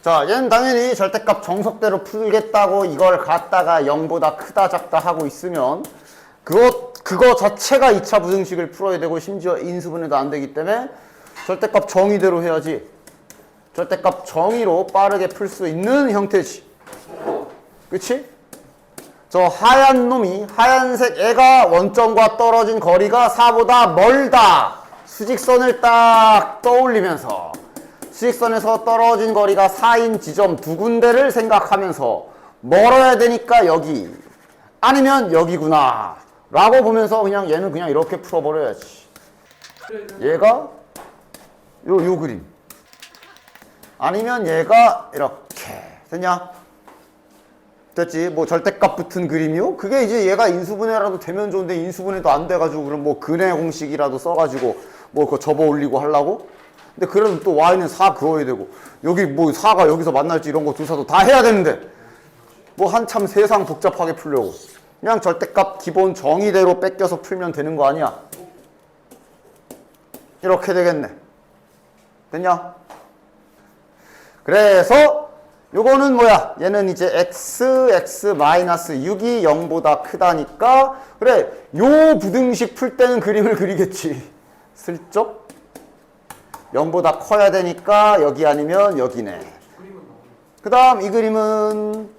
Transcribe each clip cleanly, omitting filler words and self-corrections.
자, 얘는 당연히 절대값 정석대로 풀겠다고 이걸 갖다가 0보다 크다 작다 하고 있으면 그거 자체가 2차 부등식을 풀어야 되고 심지어 인수분해도 안 되기 때문에 절대값 정의대로 해야지. 절대값 정의로 빠르게 풀 수 있는 형태지. 그치? 저 하얀 놈이 하얀색 애가 원점과 떨어진 거리가 4보다 멀다. 수직선을 딱 떠올리면서 수직선에서 떨어진 거리가 4인 지점 두 군데를 생각하면서 멀어야 되니까 여기 아니면 여기구나 라고 보면서 그냥 얘는 그냥 이렇게 풀어버려야지. 얘가 요 그림 아니면 얘가 이렇게 됐냐? 됐지? 뭐 절대값 붙은 그림이요? 그게 이제 얘가 인수분해라도 되면 좋은데 인수분해도 안 돼가지고 그럼 뭐 근해 공식이라도 써가지고 뭐 그거 접어 올리고 하려고? 근데 그래도 또 y는 4 그어야 되고 여기 뭐 4가 여기서 만날지 이런 거 조사도 다 해야 되는데 뭐 한참 세상 복잡하게 풀려고 그냥 절대값 기본 정의대로 뺏겨서 풀면 되는 거 아니야? 이렇게 되겠네. 됐냐? 그래서 요거는 뭐야? 얘는 이제 x-6이 0보다 크다니까 그래 요 부등식 풀 때는 그림을 그리겠지. 슬쩍 0보다 커야 되니까 여기 아니면 여기네. 그 다음 이 그림은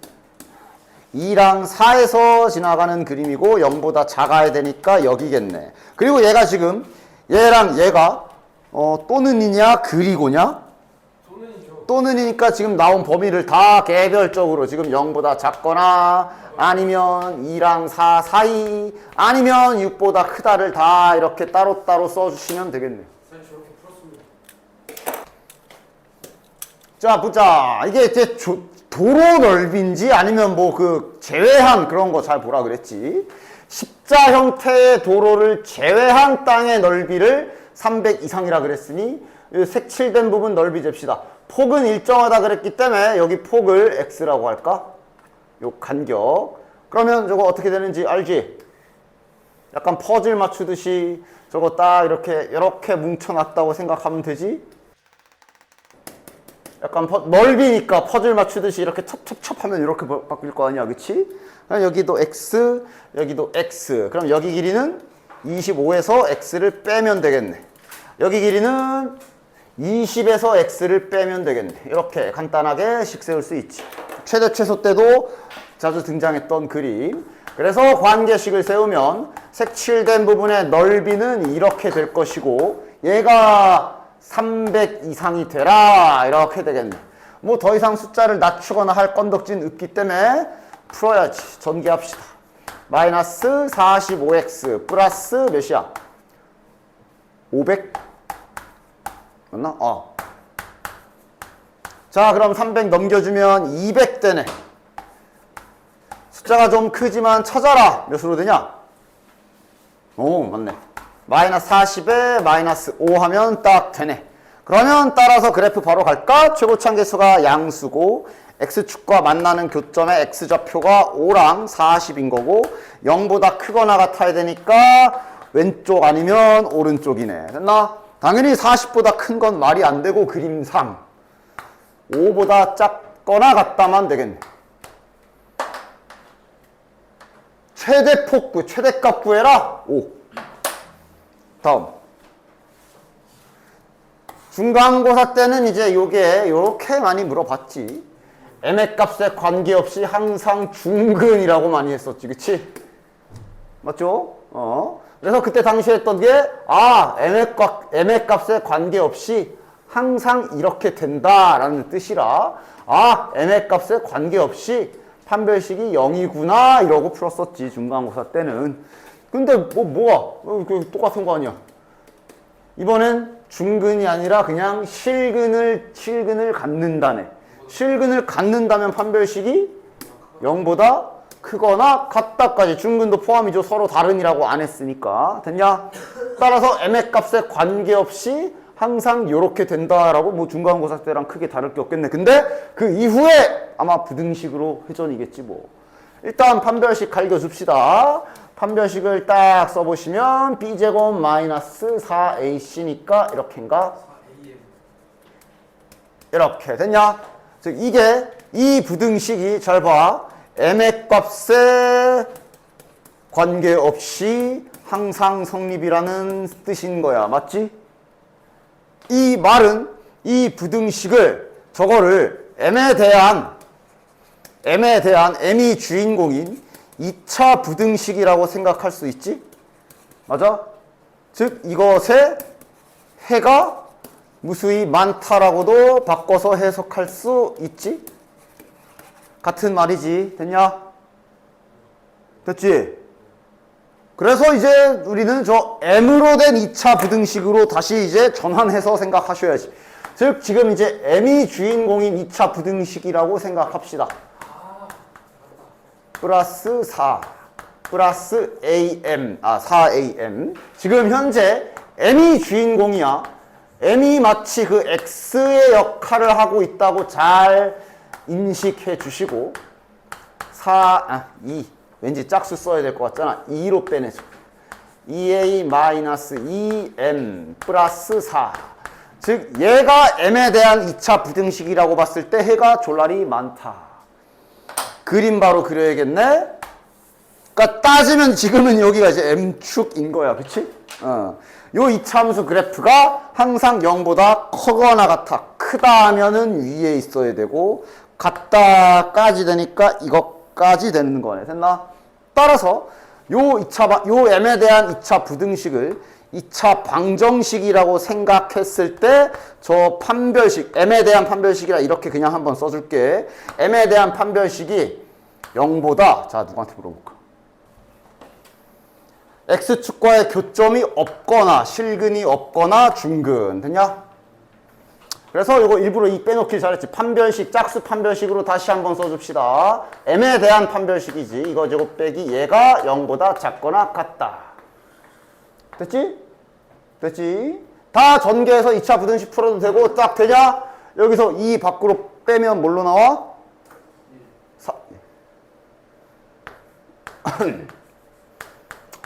2랑 4에서 지나가는 그림이고 0보다 작아야 되니까 여기겠네. 그리고 얘가 지금 얘랑 얘가 또는이냐 그리고냐? 또는이니까 지금 나온 범위를 다 개별적으로 지금 0보다 작거나 아니면 2랑 4 사이 아니면 6보다 크다를 다 이렇게 따로따로 써주시면 되겠네. 자 보자. 이게 이제 도로 넓이인지 아니면 뭐 그 제외한 그런 거 잘 보라 그랬지. 십자 형태의 도로를 제외한 땅의 넓이를 300 이상이라 그랬으니 색칠된 부분 넓이 잽시다. 폭은 일정하다 그랬기 때문에 여기 폭을 x라고 할까? 요 간격. 그러면 저거 어떻게 되는지 알지? 약간 퍼즐 맞추듯이 저거 딱 이렇게 뭉쳐놨다고 생각하면 되지? 약간 넓이니까 퍼즐 맞추듯이 이렇게 첩첩첩 하면 이렇게 바뀔 거 아니야, 그치? 여기도 x, 여기도 x. 그럼 여기 길이는 25에서 x를 빼면 되겠네. 여기 길이는 20에서 x를 빼면 되겠네. 이렇게 간단하게 식 세울 수 있지. 최대 최소 때도 자주 등장했던 그림. 그래서 관계식을 세우면 색칠된 부분의 넓이는 이렇게 될 것이고 얘가 300 이상이 되라 이렇게 되겠네. 뭐 더 이상 숫자를 낮추거나 할 건덕진 없기 때문에 풀어야지. 전개합시다. 마이너스 45x 플러스 몇이야? 500? 맞나? 자 그럼 300 넘겨주면 200 되네. 숫자가 좀 크지만 찾아라. 몇으로 되냐? 오 맞네. 마이너스 40에 마이너스 5 하면 딱 되네. 그러면 따라서 그래프 바로 갈까? 최고차항계수가 양수고 x축과 만나는 교점의 x좌표가 5랑 40인 거고 0보다 크거나 같아야 되니까 왼쪽 아니면 오른쪽이네. 됐나? 당연히 40보다 큰 건 말이 안 되고 그림상 5보다 작거나 같다만 되겠네. 최대폭 최대값 구해라. 5. 다음 중간고사 때는 이제 요게 요렇게 많이 물어봤지. m의 값에 관계없이 항상 중근이라고 많이 했었지. 그치? 맞죠? 그래서 그때 당시에 했던 게 m의 값에 관계없이 항상 이렇게 된다라는 뜻이라 m의 값에 관계없이 판별식이 0이구나 이러고 풀었었지 중간고사 때는. 근데 뭐가 똑같은 거 아니야. 이번엔 중근이 아니라 그냥 실근을 갖는다네. 실근을 갖는다면 판별식이 0보다 크거나 같다까지. 중근도 포함이죠. 서로 다른이라고 안 했으니까. 됐냐? 따라서 m의 값에 관계없이 항상 요렇게 된다라고 뭐 중간고사 때랑 크게 다를 게 없겠네. 근데 그 이후에 아마 부등식으로 회전이겠지 뭐. 일단 판별식 갈겨줍시다. 판별식을 딱 써보시면 b제곱 마이너스 4ac니까 이렇게인가? 이렇게 됐냐? 즉 이게 이 부등식이 잘 봐. m의 값에 관계없이 항상 성립이라는 뜻인 거야. 맞지? 이 말은 이 부등식을 저거를 m에 대한 m이 주인공인 2차 부등식이라고 생각할 수 있지? 맞아? 즉 이것에 해가 무수히 많다라고도 바꿔서 해석할 수 있지? 같은 말이지. 됐냐? 됐지? 그래서 이제 우리는 저 m으로 된 2차 부등식으로 다시 이제 전환해서 생각하셔야지. 즉 지금 이제 m이 주인공인 2차 부등식이라고 생각합시다. 플러스 4 플러스 am 4am. 지금 현재 m이 주인공이야. m이 마치 그 x의 역할을 하고 있다고 잘 인식해 주시고 2 왠지 짝수 써야 될 것 같잖아. 2로 빼내죠. 2a-2m 플러스 4. 즉 얘가 m에 대한 2차 부등식이라고 봤을 때 해가 졸라리 많다. 그림 바로 그려야겠네. 그러니까 따지면 지금은 여기가 이제 m축인 거야. 그치? 요 이차함수 그래프가 항상 0보다 커거나 같아. 크다 하면은 위에 있어야 되고 같다까지 되니까 이것까지 되는 거네. 됐나? 따라서 요 m에 대한 2차 부등식을 2차 방정식이라고 생각했을 때 저 판별식, m에 대한 판별식이라 이렇게 그냥 한번 써줄게. m에 대한 판별식이 0보다, 자 누구한테 물어볼까? x축과의 교점이 없거나 실근이 없거나 중근. 됐냐? 그래서 이거 일부러 이 빼놓길 잘했지. 판별식, 짝수 판별식으로 다시 한번 써줍시다. m에 대한 판별식이지. 이거 제곱 빼기 얘가 0보다 작거나 같다. 됐지? 됐지? 다 전개해서 2차 부등식 풀어도 되고 딱 되냐? 여기서 2 밖으로 빼면 뭘로 나와? 4.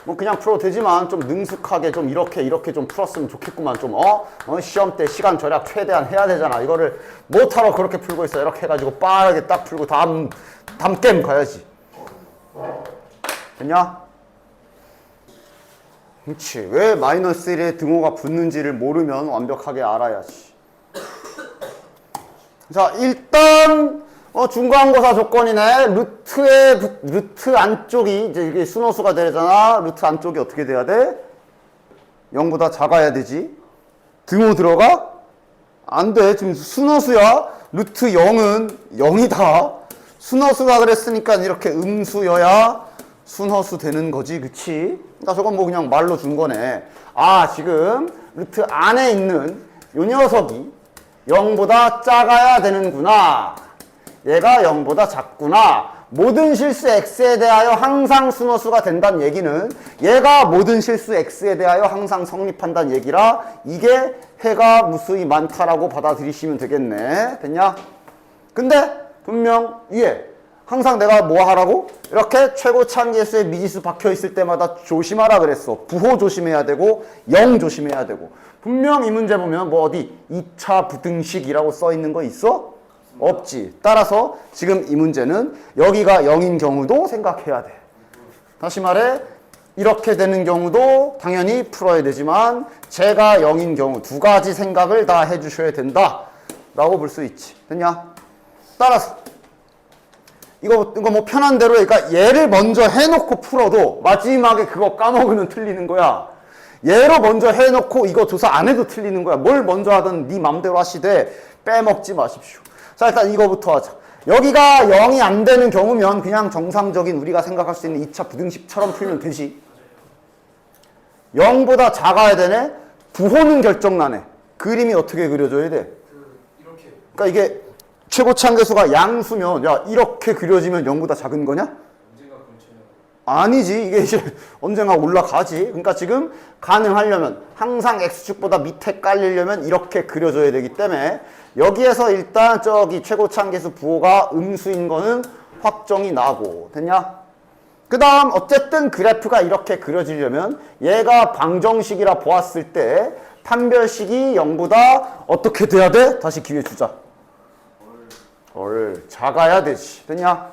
뭐 그냥 풀어도 되지만 좀 능숙하게 좀 이렇게 좀 풀었으면 좋겠구만. 좀 시험 때 시간 절약 최대한 해야 되잖아. 이거를 못하러 그렇게 풀고 있어. 이렇게 해가지고 빠르게 딱 풀고 다음 게임 가야지. 됐냐? 그렇지. 왜 마이너스 1에 등호가 붙는지를 모르면 완벽하게 알아야지. 자, 일단 중간고사 조건이네. 루트 안쪽이 이제 이게 순호수가 되잖아. 루트 안쪽이 어떻게 돼야 돼? 0보다 작아야 되지. 등호 들어가? 안 돼. 지금 순호수야. 루트 0은 0이다. 순호수가 그랬으니까 이렇게 음수여야 순허수 되는 거지. 그치? 그러니까 저건 뭐 그냥 말로 준 거네. 지금 루트 안에 있는 요 녀석이 0보다 작아야 되는구나. 얘가 0보다 작구나. 모든 실수 x에 대하여 항상 순허수가 된다는 얘기는 얘가 모든 실수 x에 대하여 항상 성립한다는 얘기라 이게 해가 무수히 많다라고 받아들이시면 되겠네. 됐냐? 근데 분명 위에 항상 내가 뭐 하라고? 이렇게 최고차항계수에 미지수 박혀있을 때마다 조심하라 그랬어. 부호 조심해야 되고 0 조심해야 되고. 분명 이 문제 보면 뭐 어디 2차 부등식이라고 써있는 거 있어? 없지. 따라서 지금 이 문제는 여기가 0인 경우도 생각해야 돼. 다시 말해 이렇게 되는 경우도 당연히 풀어야 되지만 제가 0인 경우 두 가지 생각을 다 해주셔야 된다 라고 볼 수 있지. 됐냐? 따라서 이거 뭐 편한 대로 그러니까 얘를 먼저 해놓고 풀어도 마지막에 그거 까먹으면 틀리는 거야. 얘로 먼저 해놓고 이거 조사 안 해도 틀리는 거야. 뭘 먼저 하든 네 맘대로 하시되 빼먹지 마십시오. 자, 일단 이거부터 하자. 여기가 0이 안 되는 경우면 그냥 정상적인 우리가 생각할 수 있는 2차 부등식처럼 풀면 되지. 0보다 작아야 되네? 부호는 결정나네. 그림이 어떻게 그려져야 돼? 이렇게. 그러니까 이게 최고차항계수가 양수면 야 이렇게 그려지면 0보다 작은 거냐? 언젠가 근처면. 아니지. 이게 이제 언젠가 올라가지. 그러니까 지금 가능하려면 항상 x축보다 밑에 깔리려면 이렇게 그려져야 되기 때문에 여기에서 일단 저기 최고차항계수 부호가 음수인 거는 확정이 나고. 됐냐? 그 다음 어쨌든 그래프가 이렇게 그려지려면 얘가 방정식이라 보았을 때 판별식이 0보다 어떻게 돼야 돼? 다시 기회 주자. 작아야 되지. 됐냐?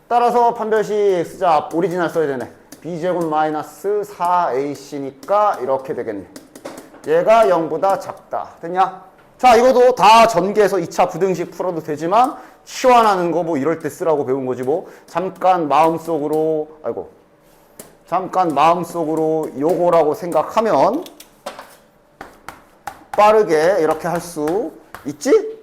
따라서 판별식 쓰자. 오리지널 써야 되네. b제곱 마이너스 4ac니까 이렇게 되겠네. 얘가 0보다 작다. 됐냐? 자, 이것도 다 전개해서 2차 부등식 풀어도 되지만 치환하는 거 뭐 이럴 때 쓰라고 배운 거지 뭐. 잠깐 마음속으로 요거라고 생각하면 빠르게 이렇게 할 수 있지?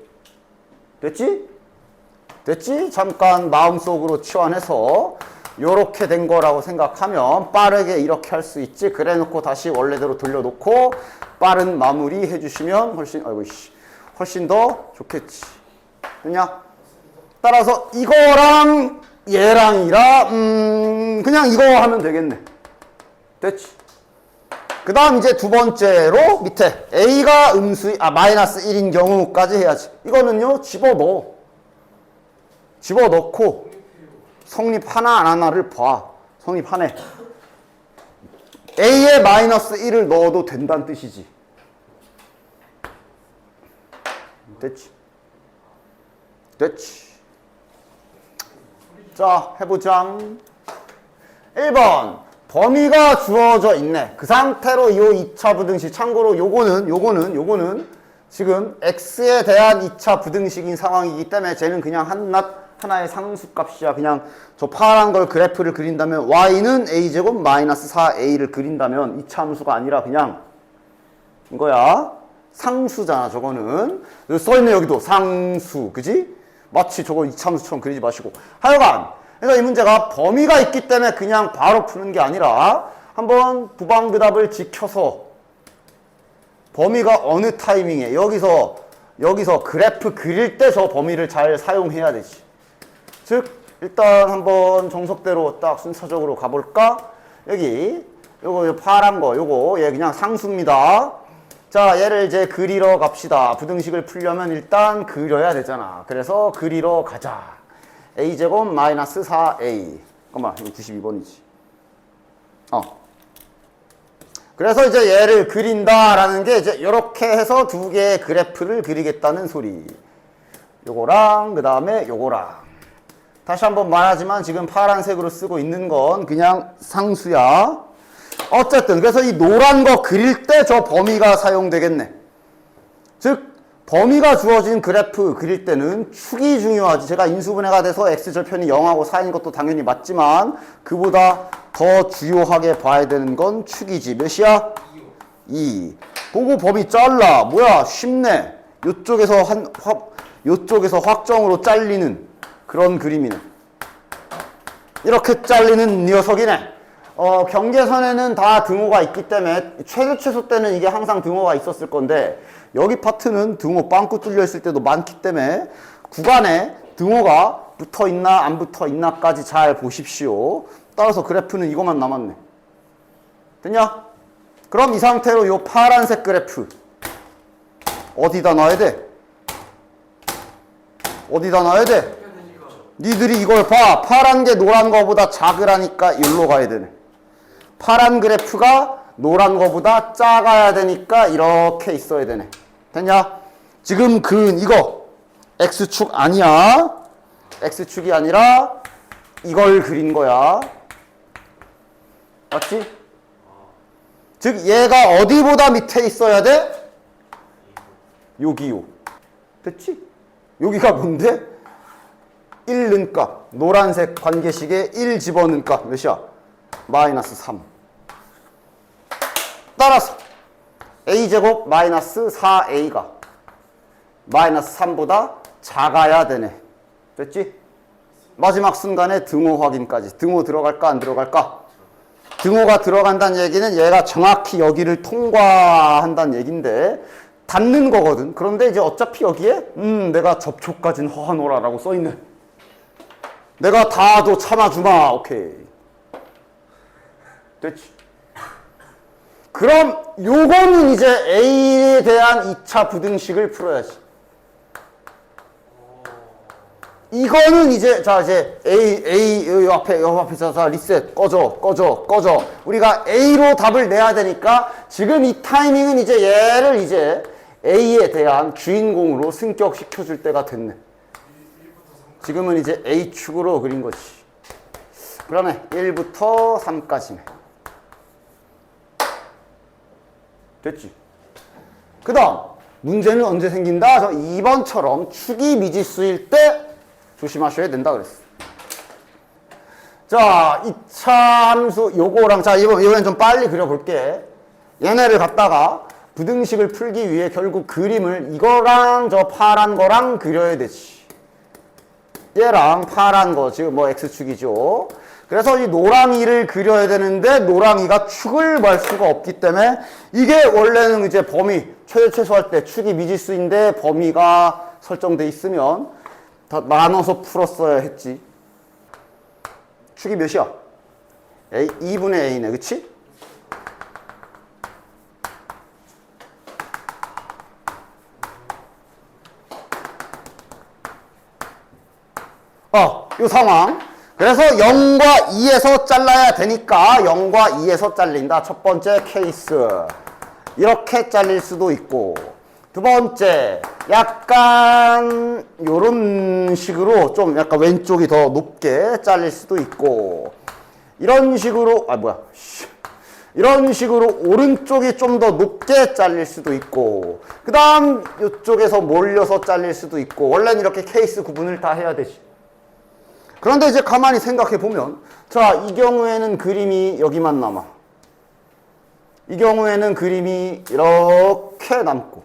됐지? 잠깐 마음속으로 치환해서 요렇게 된 거라고 생각하면 빠르게 이렇게 할 수 있지? 그래 놓고 다시 원래대로 돌려놓고 빠른 마무리 해주시면 훨씬 더 좋겠지. 됐냐? 따라서 이거랑 얘랑이라 그냥 이거 하면 되겠네. 됐지? 그 다음 이제 두 번째로 밑에 a가 마이너스 1인 경우까지 해야지. 이거는요 집어넣고 성립하나 안 하나를 봐. 성립하네. a에 마이너스 1을 넣어도 된다는 뜻이지. 됐지. 자, 해보자. 1번. 범위가 주어져 있네. 그 상태로 요 2차 부등식, 참고로 요거는 지금 x에 대한 2차 부등식인 상황이기 때문에 쟤는 그냥 하나의 상수값이야. 그냥 저 파란 걸 그래프를 그린다면 y는 a제곱 마이너스 4a를 그린다면 이차 함수가 아니라 그냥 이거야. 상수잖아. 저거는 써있네. 여기도 상수. 그지? 마치 저거 이차 함수처럼 그리지 마시고 하여간 그래서 이 문제가 범위가 있기 때문에 그냥 바로 푸는 게 아니라 한번 부방비답을 지켜서 범위가 어느 타이밍에 여기서 그래프 그릴 때 저 범위를 잘 사용해야 되지. 즉 일단 한번 정석대로 딱 순서적으로 가볼까? 여기 요거 파란 거 요거 얘 그냥 상수입니다. 자, 얘를 이제 그리러 갑시다. 부등식을 풀려면 일단 그려야 되잖아. 그래서 그리러 가자. a제곱 마이너스 4a. 잠깐만, 이거 92번이지. 그래서 이제 얘를 그린다라는 게 이제 이렇게 해서 두 개의 그래프를 그리겠다는 소리. 요거랑 그 다음에 요거랑. 다시 한번 말하지만 지금 파란색으로 쓰고 있는 건 그냥 상수야. 어쨌든 그래서 이 노란 거 그릴 때 저 범위가 사용되겠네. 즉 범위가 주어진 그래프 그릴 때는 축이 중요하지. 제가 인수분해가 돼서 x절편이 0하고 4인 것도 당연히 맞지만 그보다 더 주요하게 봐야 되는 건 축이지. 몇이야? 2. 보고 범위 잘라. 뭐야? 쉽네. 요쪽에서 확정으로 잘리는 그런 그림이네. 이렇게 잘리는 녀석이네. 경계선에는 다 등호가 있기 때문에 최소 때는 이게 항상 등호가 있었을 건데 여기 파트는 등호 빵꾸 뚫려 있을 때도 많기 때문에 구간에 등호가 붙어 있나 안 붙어 있나까지 잘 보십시오. 따라서 그래프는 이것만 남았네. 됐냐? 그럼 이 상태로 이 파란색 그래프 어디다 놔야 돼? 니들이 이걸 봐. 파란 게 노란 거보다 작으라니까 일로 가야 되네. 파란 그래프가 노란 거보다 작아야 되니까 이렇게 있어야 되네. 됐냐? 지금 이거 X축 아니야. X축이 아니라 이걸 그린 거야. 맞지? 즉 얘가 어디보다 밑에 있어야 돼? 여기요. 됐지? 여기가 뭔데? 1 넣은 값. 노란색 관계식에 1 집어넣은 값. 몇이야? 마이너스 3. 따라서 a제곱 마이너스 4a가 마이너스 3보다 작아야 되네. 됐지? 마지막 순간에 등호 확인까지. 등호 들어갈까 안 들어갈까? 등호가 들어간다는 얘기는 얘가 정확히 여기를 통과한다는 얘긴데 닿는 거거든. 그런데 이제 어차피 여기에 내가 접촉까진 허하노라라고 써있네. 내가 다도 참아주마. 오케이. 됐지? 그럼 요거는 이제 A에 대한 2차 부등식을 풀어야지. 이거는 이제 이제 요 앞에 자 리셋 꺼져. 우리가 A로 답을 내야 되니까 지금 이 타이밍은 이제 얘를 이제 A에 대한 주인공으로 승격시켜 줄 때가 됐네. 지금은 이제 A축으로 그린 거지. 그러네. 1부터 3까지네. 됐지? 그 다음 문제는 언제 생긴다? 저 2번처럼 축이 미지수일 때 조심하셔야 된다 그랬어. 자, 2차 함수 요거랑 자 이번엔 좀 빨리 그려볼게. 얘네를 갖다가 부등식을 풀기 위해 결국 그림을 이거랑 저 파란 거랑 그려야 되지. 얘랑 파란 거 지금 뭐 X축이죠. 그래서 이 노랑이를 그려야 되는데 노랑이가 축을 볼 수가 없기 때문에 이게 원래는 이제 범위 최소할 때 축이 미지수인데 범위가 설정돼 있으면 더 나눠서 풀었어야 했지. 축이 몇이야? A, 2분의 A네, 그치? 이 상황. 그래서 0과 2에서 잘라야 되니까 0과 2에서 잘린다. 첫 번째 케이스. 이렇게 잘릴 수도 있고. 두 번째, 약간 요런 식으로 좀 약간 왼쪽이 더 높게 잘릴 수도 있고. 이런 식으로, 이런 식으로 오른쪽이 좀 더 높게 잘릴 수도 있고. 그 다음 이쪽에서 몰려서 잘릴 수도 있고. 원래는 이렇게 케이스 구분을 다 해야 되지. 그런데 이제 가만히 생각해 보면, 자, 이 경우에는 그림이 여기만 남아. 이 경우에는 그림이 이렇게 남고,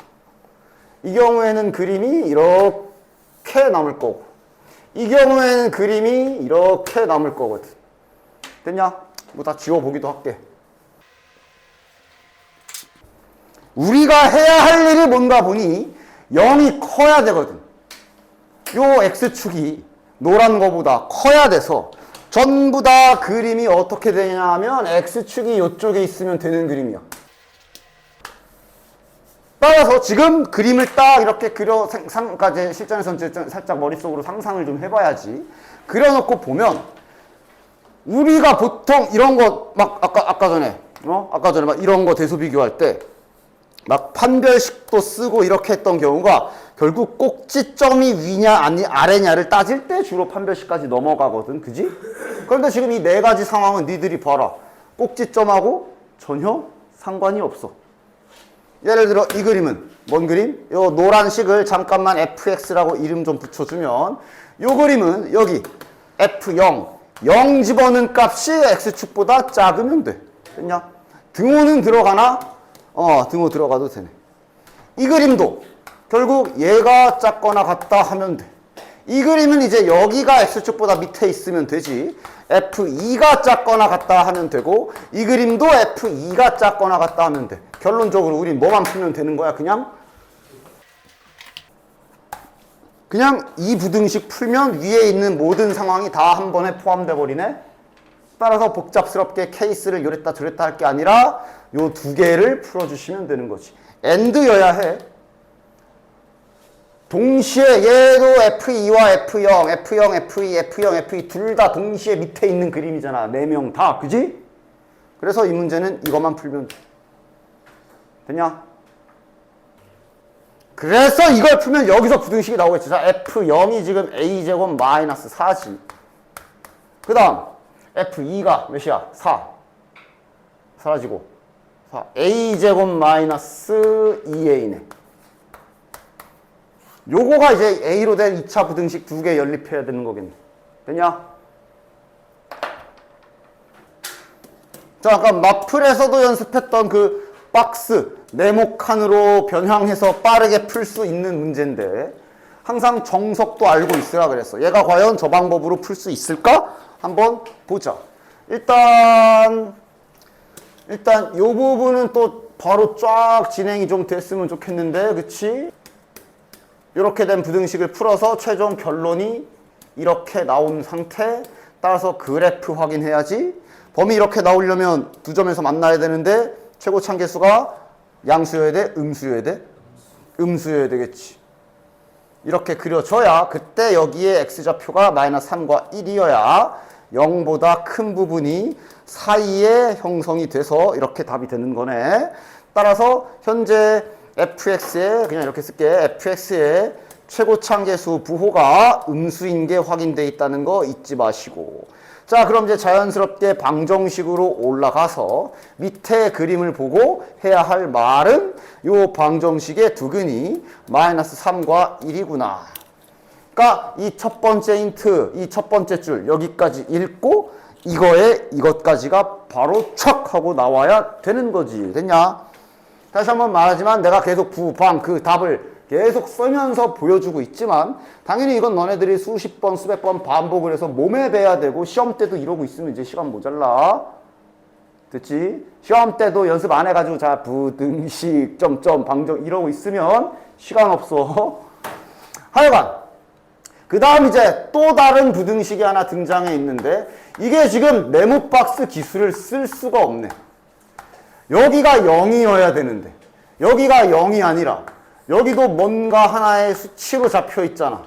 이 경우에는 그림이 이렇게 남을 거고, 이 경우에는 그림이 이렇게 남을 거거든. 됐냐? 뭐 다 지워보기도 할게. 우리가 해야 할 일이 뭔가 보니 0이 커야 되거든. 요 X축이 노란 거보다 커야 돼서 전부 다 그림이 어떻게 되냐 하면 X축이 이쪽에 있으면 되는 그림이야. 따라서 지금 그림을 딱 이렇게 그려 상까지 실전에서는 살짝 머릿속으로 상상을 좀 해봐야지. 그려놓고 보면 우리가 보통 이런 거 막 아까 전에 막 이런 거 대소 비교할 때 막 판별식도 쓰고 이렇게 했던 경우가 결국 꼭지점이 위냐 아니 아래냐를 따질 때 주로 판별식까지 넘어가거든. 그지? 그런데 지금 이 네 가지 상황은 니들이 봐라. 꼭지점하고 전혀 상관이 없어. 예를 들어 이 그림은 뭔 그림? 요 노란식을 잠깐만 fx라고 이름 좀 붙여주면 요 그림은 여기 f0 0 집어넣은 값이 x축보다 작으면 돼. 됐냐? 등호는 들어가나? 등호 들어가도 되네. 이 그림도 결국 얘가 작거나 같다 하면 돼. 이 그림은 이제 여기가 x축보다 밑에 있으면 되지. f2가 작거나 같다 하면 되고 이 그림도 f2가 작거나 같다 하면 돼. 결론적으로 우린 뭐만 풀면 되는 거야? 그냥 이 부등식 풀면 위에 있는 모든 상황이 다 한 번에 포함돼 버리네. 따라서 복잡스럽게 케이스를 요랬다 저랬다 할 게 아니라 요 두 개를 풀어주시면 되는 거지. AND여야 해. 동시에 얘도 F2와 F0, F0, F2, F0, F2 둘 다 동시에 밑에 있는 그림이잖아. 네 명 다. 그지? 그래서 이 문제는 이것만 풀면 돼. 됐냐? 그래서 이걸 풀면 여기서 부등식이 나오겠지. 자, F0이 지금 A제곱 마이너스 4지. 그 다음 F2가 몇이야? 4. 사라지고 4. A제곱 마이너스 2A네. 요거가 이제 A로 된 2차 부등식 두 개 연립해야 되는 거겠네. 됐냐? 자, 아까 마플에서도 연습했던 그 박스, 네모칸으로 변형해서 빠르게 풀 수 있는 문제인데 항상 정석도 알고 있으라 그랬어. 얘가 과연 저 방법으로 풀 수 있을까? 한번 보자. 일단 요 부분은 또 바로 쫙 진행이 좀 됐으면 좋겠는데, 그치? 이렇게 된 부등식을 풀어서 최종 결론이 이렇게 나온 상태. 따라서 그래프 확인해야지. 범위 이렇게 나오려면 두 점에서 만나야 되는데 최고 참계수가 양수여야 돼? 음수여야 돼? 음수여야 되겠지. 이렇게 그려줘야 그때 여기에 x좌표가 마이너스 3과 1이어야 0보다 큰 부분이 사이에 형성이 돼서 이렇게 답이 되는 거네. 따라서 현재 fx에 그냥 이렇게 쓸게. fx에 최고차항계수 부호가 음수인 게 확인돼 있다는 거 잊지 마시고. 자, 그럼 이제 자연스럽게 방정식으로 올라가서 밑에 그림을 보고 해야 할 말은 요 방정식의 두근이 마이너스 3과 1이구나. 그러니까 이 첫 번째 힌트, 이 첫 번째 줄 여기까지 읽고 이거에 이것까지가 바로 척 하고 나와야 되는 거지. 됐냐? 다시 한번 말하지만 내가 계속 부방 그 답을 계속 쓰면서 보여주고 있지만 당연히 이건 너네들이 수십 번 수백 번 반복을 해서 몸에 배야 되고 시험 때도 이러고 있으면 이제 시간 모자라. 됐지? 시험 때도 연습 안 해가지고 자 부등식 점점 방정 이러고 있으면 시간 없어. 하여간 그 다음 이제 또 다른 부등식이 하나 등장해 있는데 이게 지금 네모박스 기술을 쓸 수가 없네. 여기가 0이어야 되는데 여기가 0이 아니라 여기도 뭔가 하나의 수치로 잡혀 있잖아.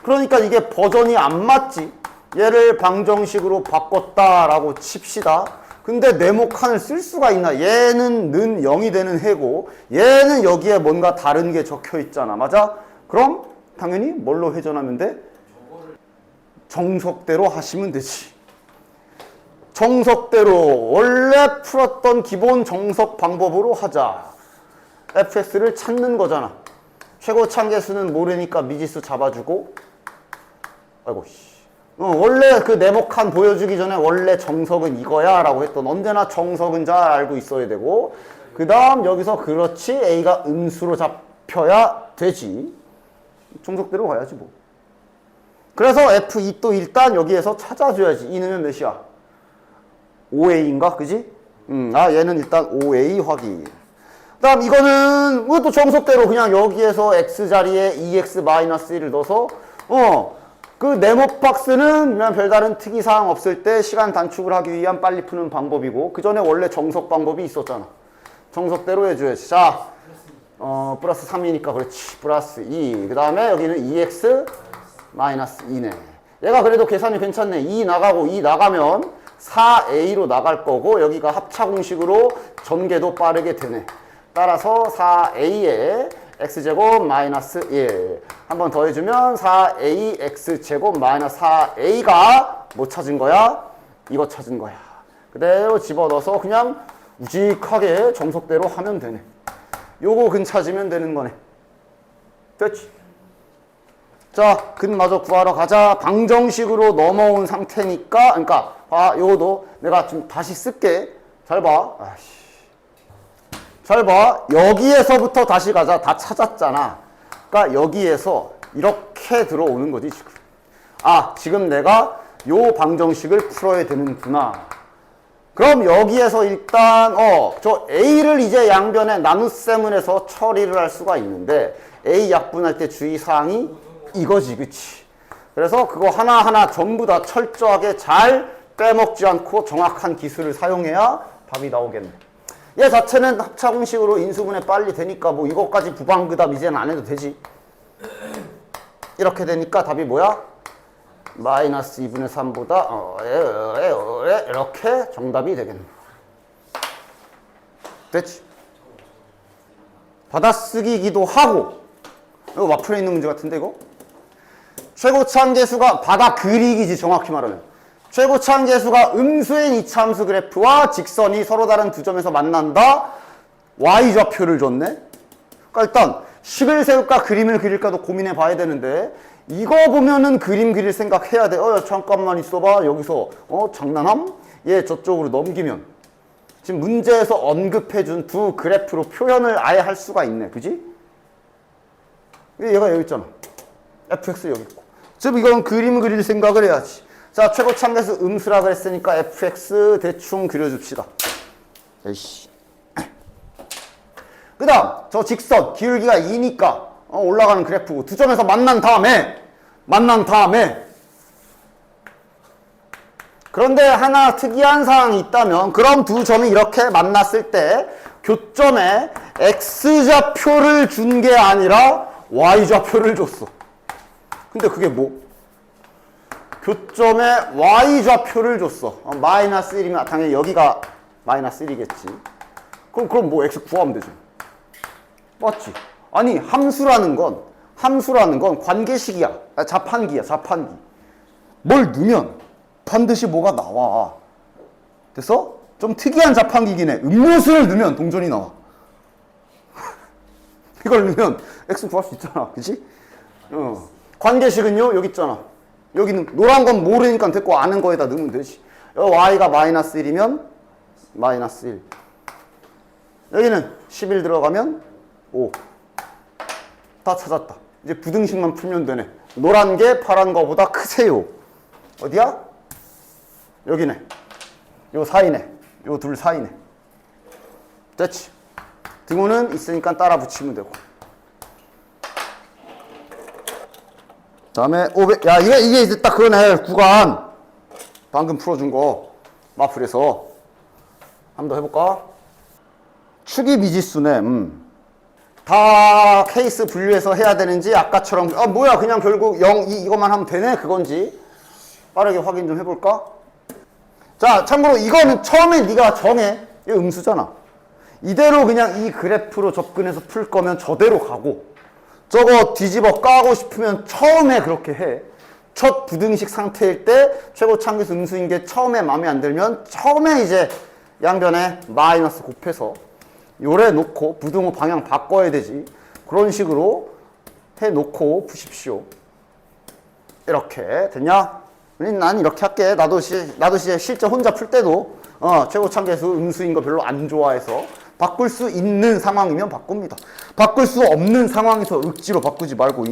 그러니까 이게 버전이 안 맞지. 얘를 방정식으로 바꿨다라고 칩시다. 근데 네모칸을 쓸 수가 있나? 얘는 는 0이 되는 해고 얘는 여기에 뭔가 다른 게 적혀 있잖아. 맞아? 그럼 당연히 뭘로 회전하면 돼? 정석대로 하시면 되지. 정석대로 원래 풀었던 기본 정석 방법으로 하자. fx를 찾는 거잖아. 최고차항계수는 모르니까 미지수 잡아주고. 아이고 원래 그 네모칸 보여주기 전에 원래 정석은 이거야 라고 했던 언제나 정석은 잘 알고 있어야 되고 그 다음 여기서 그렇지 a가 음수로 잡혀야 되지. 정석대로 가야지 뭐. 그래서 f2 또 일단 여기에서 찾아줘야지. 2는 몇이야? 5a인가? 그지? 얘는 일단 5a 확인. 그 다음 이거는 이것도 정석대로 그냥 여기에서 x자리에 2x-1을 넣어서 그 네모박스는 그냥 별다른 특이사항 없을 때 시간 단축을 하기 위한 빨리 푸는 방법이고 그 전에 원래 정석 방법이 있었잖아. 정석대로 해줘야지. 자, 플러스 3이니까 그렇지. 플러스 2. 그 다음에 여기는 2x-2네. 얘가 그래도 계산이 괜찮네. 2 나가고 2 나가면 4a로 나갈 거고 여기가 합차공식으로 전개도 빠르게 되네. 따라서 4a에 x제곱 마이너스 1 한 번 더 해주면 4a x제곱 마이너스 4a가 뭐 찾은 거야? 이거 찾은 거야. 그대로 집어넣어서 그냥 우직하게 정석대로 하면 되네. 요거 근 찾으면 되는 거네. 됐지? 자, 근마저 구하러 가자. 방정식으로 넘어온 상태니까 그러니까 요거도 내가 좀 다시 쓸게. 잘 봐. 잘 봐. 여기에서부터 다시 가자. 다 찾았잖아. 그러니까 여기에서 이렇게 들어오는 거지 지금. 지금 내가 요 방정식을 풀어야 되는구나. 그럼 여기에서 일단 저 a를 이제 양변에 나눗셈을 해서 처리를 할 수가 있는데 a 약분할 때 주의사항이 이거지. 그치? 그래서 그거 하나하나 전부 다 철저하게 잘 빼먹지 않고 정확한 기술을 사용해야 답이 나오겠네. 얘 자체는 합차공식으로 인수분해 빨리 되니까 뭐 이것까지 부방그답 이제는 안 해도 되지. 이렇게 되니까 답이 뭐야? 마이너스 2분의 3보다 이렇게 정답이 되겠네. 됐지? 받아쓰기기도 하고 이거 와플에 있는 문제 같은데 이거? 최고차항계수가 받아 그리기지 정확히 말하면. 최고차항계수가 음수인 이차함수 그래프와 직선이 서로 다른 두 점에서 만난다. y좌표를 줬네. 그러니까 일단 식을 세울까 그림을 그릴까도 고민해 봐야 되는데 이거 보면은 그림 그릴 생각해야 돼. 잠깐만 있어봐. 여기서 장난함? 얘 저쪽으로 넘기면 지금 문제에서 언급해준 두 그래프로 표현을 아예 할 수가 있네. 그지? 얘가 여기 있잖아. fx 여기 있고. 지금 이건 그림 그릴 생각을 해야지. 자, 최고차항계수 음수라 그랬으니까 fx 대충 그려줍시다. 에이씨. 그 다음 저 직선 기울기가 2니까 올라가는 그래프고 두 점에서 만난 다음에 그런데 하나 특이한 사항이 있다면 그럼 두 점이 이렇게 만났을 때 교점에 x좌표를 준 게 아니라 y좌표를 줬어. 근데 그게 뭐? 교점에 y좌표를 줬어. 마이너스 1이면 당연히 여기가 마이너스 1이겠지. 그럼 뭐 x 구하면 되지. 맞지? 아니 함수라는 건 함수라는 건 관계식이야. 자판기야, 자판기. 뭘 넣으면 반드시 뭐가 나와. 됐어? 좀 특이한 자판기긴 해. 음료수를 넣으면 동전이 나와. 이걸 넣으면 x 구할 수 있잖아. 그치? 관계식은요, 여기 있잖아. 여기는 노란 건 모르니까 됐고 아는 거에다 넣으면 되지. y가 마이너스 1이면 마이너스 1. 여기는 11 들어가면 5. 다 찾았다. 이제 부등식만 풀면 되네. 노란 게 파란 거보다 크세요. 어디야? 여기네. 요 사이네. 요 둘 사이네. 됐지? 등호는 있으니까 따라 붙이면 되고. 다음에 500. 야, 이게 이제 딱 그거네. 구간. 방금 풀어준 거. 마플에서. 한 번 더 해볼까? 축이 미지수네. 다 케이스 분류해서 해야 되는지 아까처럼 뭐야 그냥 결국 0, 2 이것만 하면 되네 그건지 빠르게 확인 좀 해볼까? 자 참고로 이거는 처음에 네가 정해. 이거 음수잖아. 이대로 그냥 이 그래프로 접근해서 풀 거면 저대로 가고 저거 뒤집어 까고 싶으면 처음에 그렇게 해. 첫 부등식 상태일 때 최고 참계수 음수인 게 처음에 마음에 안 들면 처음에 이제 양변에 마이너스 곱해서 요래 놓고 부등호 방향 바꿔야 되지. 그런 식으로 해놓고 푸십시오. 이렇게 됐냐? 난 이렇게 할게. 나도 실제 혼자 풀 때도 최고 참계수 음수인 거 별로 안 좋아해서 바꿀 수 있는 상황이면 바꿉니다. 바꿀 수 없는 상황에서 억지로 바꾸지 말고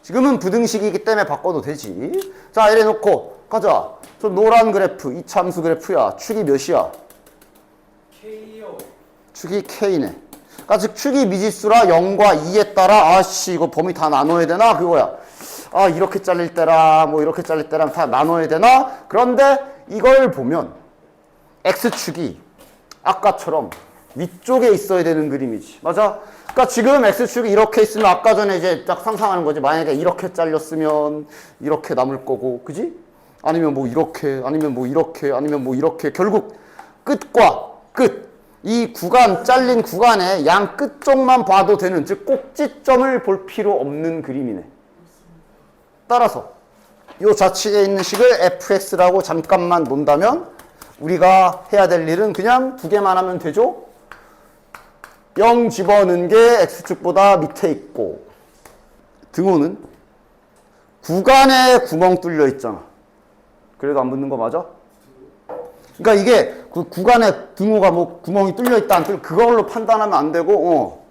지금은 부등식이기 때문에 바꿔도 되지. 자 이래 놓고 가자. 저 노란 그래프 이차함수 그래프야. 축이 몇이야? K요. 축이 K네. 그러니까 즉 축이 미지수라 0과 2에 따라 아씨 이거 범위 다 나눠야 되나 그거야. 아 이렇게 잘릴 때랑 뭐 이렇게 잘릴 때랑 다 나눠야 되나? 그런데 이걸 보면 X축이 아까처럼 위쪽에 있어야 되는 그림이지. 맞아? 그러니까 지금 X축이 이렇게 있으면 아까 전에 이제 딱 상상하는 거지. 만약에 이렇게 잘렸으면 이렇게 남을 거고 그지? 아니면 뭐 이렇게 아니면 뭐 이렇게 아니면 뭐 이렇게 결국 끝과 끝 이 구간 잘린 구간의 양 끝쪽만 봐도 되는 즉 꼭지점을 볼 필요 없는 그림이네. 따라서 이 좌측에 있는 식을 fx라고 잠깐만 논다면 우리가 해야 될 일은 그냥 두 개만 하면 되죠. 0 집어넣은 게 x축보다 밑에 있고 등호는 구간에 구멍 뚫려 있잖아. 그래도 안 붙는 거 맞아? 그러니까 이게 그 구간에 등호가 뭐 구멍이 뚫려 있다 안 뚫려 그걸로 판단하면 안 되고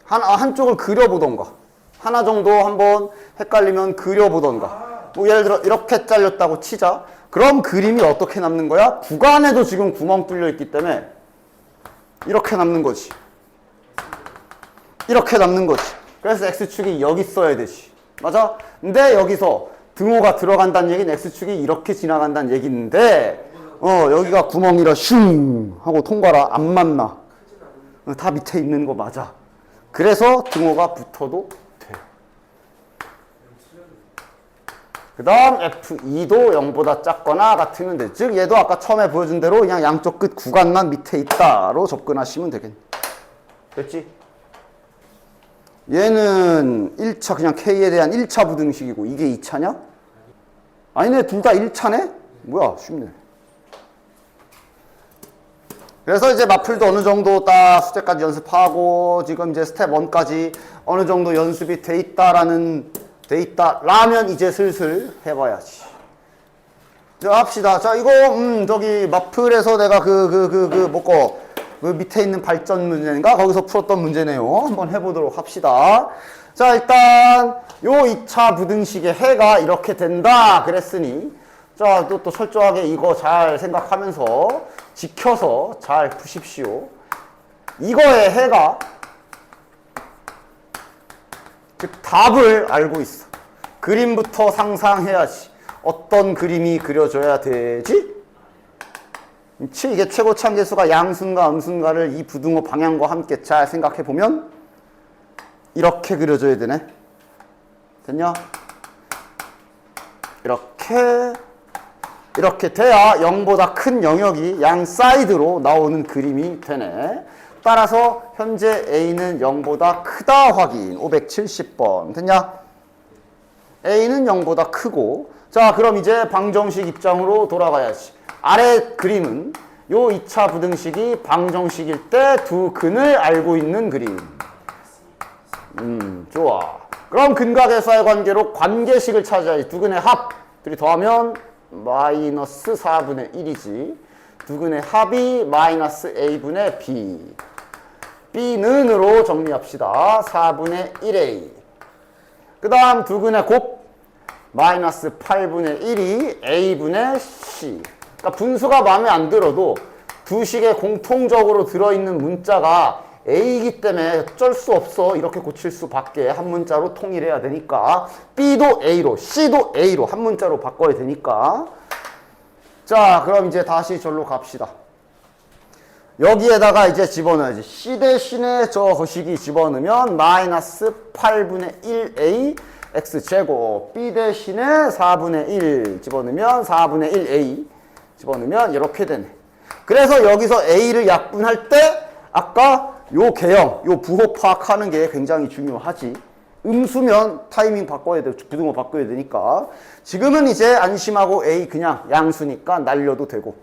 한쪽을 그려보던가 하나 정도 한번 헷갈리면 그려보던가 뭐 예를 들어 이렇게 잘렸다고 치자. 그럼 그림이 어떻게 남는 거야? 구간에도 지금 구멍 뚫려 있기 때문에 이렇게 남는 거지. 이렇게 남는 거지. 그래서 x축이 여기 써야 되지. 맞아? 근데 여기서 등호가 들어간다는 얘기는 x축이 이렇게 지나간다는 얘기인데 여기가 구멍이라 슝 하고 통과라 안 맞나. 다 밑에 있는 거 맞아. 그래서 등호가 붙어도 돼. 그 다음 F2도 0보다 작거나 같으면 돼. 즉 얘도 아까 처음에 보여준 대로 그냥 양쪽 끝 구간만 밑에 있다로 접근하시면 되겠네. 됐지? 얘는 1차 그냥 K에 대한 1차 부등식이고 이게 2차냐? 아니네 둘 다 1차네? 뭐야 쉽네. 그래서 이제 마플도 어느 정도 딱 숙제까지 연습하고 지금 이제 스텝 1까지 어느 정도 연습이 돼 있다라면 이제 슬슬 해봐야지. 자 합시다. 자 이거 저기 마플에서 내가 그 밑에 있는 발전 문제인가 거기서 풀었던 문제네요. 한번 해보도록 합시다. 자 일단 요 2차 부등식의 해가 이렇게 된다 그랬으니 자 또 철저하게 이거 잘 생각하면서 지켜서 잘 푸십시오. 이거의 해가 즉 답을 알고 있어. 그림부터 상상해야지. 어떤 그림이 그려져야 되지? 그렇지? 이게 최고 참계수가 양수인가 음수인가를 이 부등호 방향과 함께 잘 생각해보면 이렇게 그려져야 되네. 됐냐? 이렇게 돼야 0보다 큰 영역이 양 사이드로 나오는 그림이 되네. 따라서 현재 A는 0보다 크다 확인. 570번. 됐냐? A는 0보다 크고. 자, 그럼 이제 방정식 입장으로 돌아가야지. 아래 그림은 요 2차 부등식이 방정식일 때 두 근을 알고 있는 그림. 좋아. 그럼 근각에서의 관계로 관계식을 찾아야지. 두 근의 합. 둘이 더하면 마이너스 4분의 1이지. 두 근의 합이 마이너스 A분의 B. B는으로 정리합시다. 4분의 1A. 그 다음 두 근의 곱. 마이너스 8분의 1이 A분의 C. 그러니까 분수가 마음에 안 들어도 두 식에 공통적으로 들어있는 문자가 A이기 때문에 어쩔 수 없어. 이렇게 고칠 수밖에. 한 문자로 통일해야 되니까. B도 A로, C도 A로 한 문자로 바꿔야 되니까. 자, 그럼 이제 다시 절로 갑시다. 여기에다가 이제 집어넣어야지. C 대신에 저 거시기 집어넣으면 마이너스 8분의 1A X제곱. B 대신에 4분의 1 집어넣으면 4분의 1A 집어넣으면 이렇게 되네. 그래서 여기서 A를 약분할 때 아까 요 개형, 요 부호 파악하는 게 굉장히 중요하지. 음수면 타이밍 바꿔야 돼. 부등호 바꿔야 되니까. 지금은 이제 안심하고 A 그냥 양수니까 날려도 되고.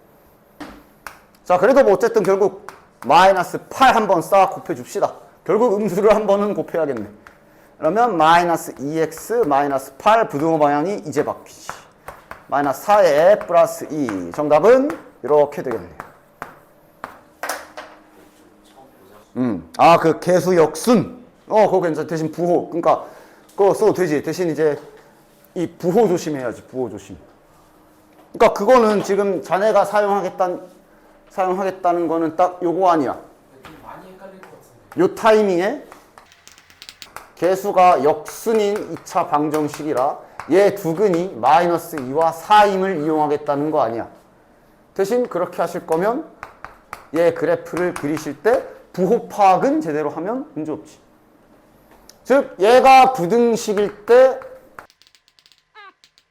자, 그래도 뭐 어쨌든 결국 마이너스 8 한번 싹 곱해줍시다. 결국 음수를 한 번은 곱해야겠네. 그러면 마이너스 2x 마이너스 8 부등호 방향이 이제 바뀌지. 마이너스 4에 플러스 2. 정답은 이렇게 되겠네요. 아, 그 개수 역순. 그거 괜찮아. 대신 부호. 그러니까 그거 써도 되지. 대신 이제 이 부호 조심해야지. 부호 조심. 그러니까 그거는 지금 자네가 사용하겠다는 거는 딱 요거 아니야. 좀 많이 헷갈릴 것 같은데. 요 타이밍에 개수가 역순인 2차 방정식이라 얘 두 근이 마이너스 2와 4임을 이용하겠다는 거 아니야. 대신 그렇게 하실 거면 얘 그래프를 그리실 때 부호 파악은 제대로 하면 문제없지. 즉 얘가 부등식일 때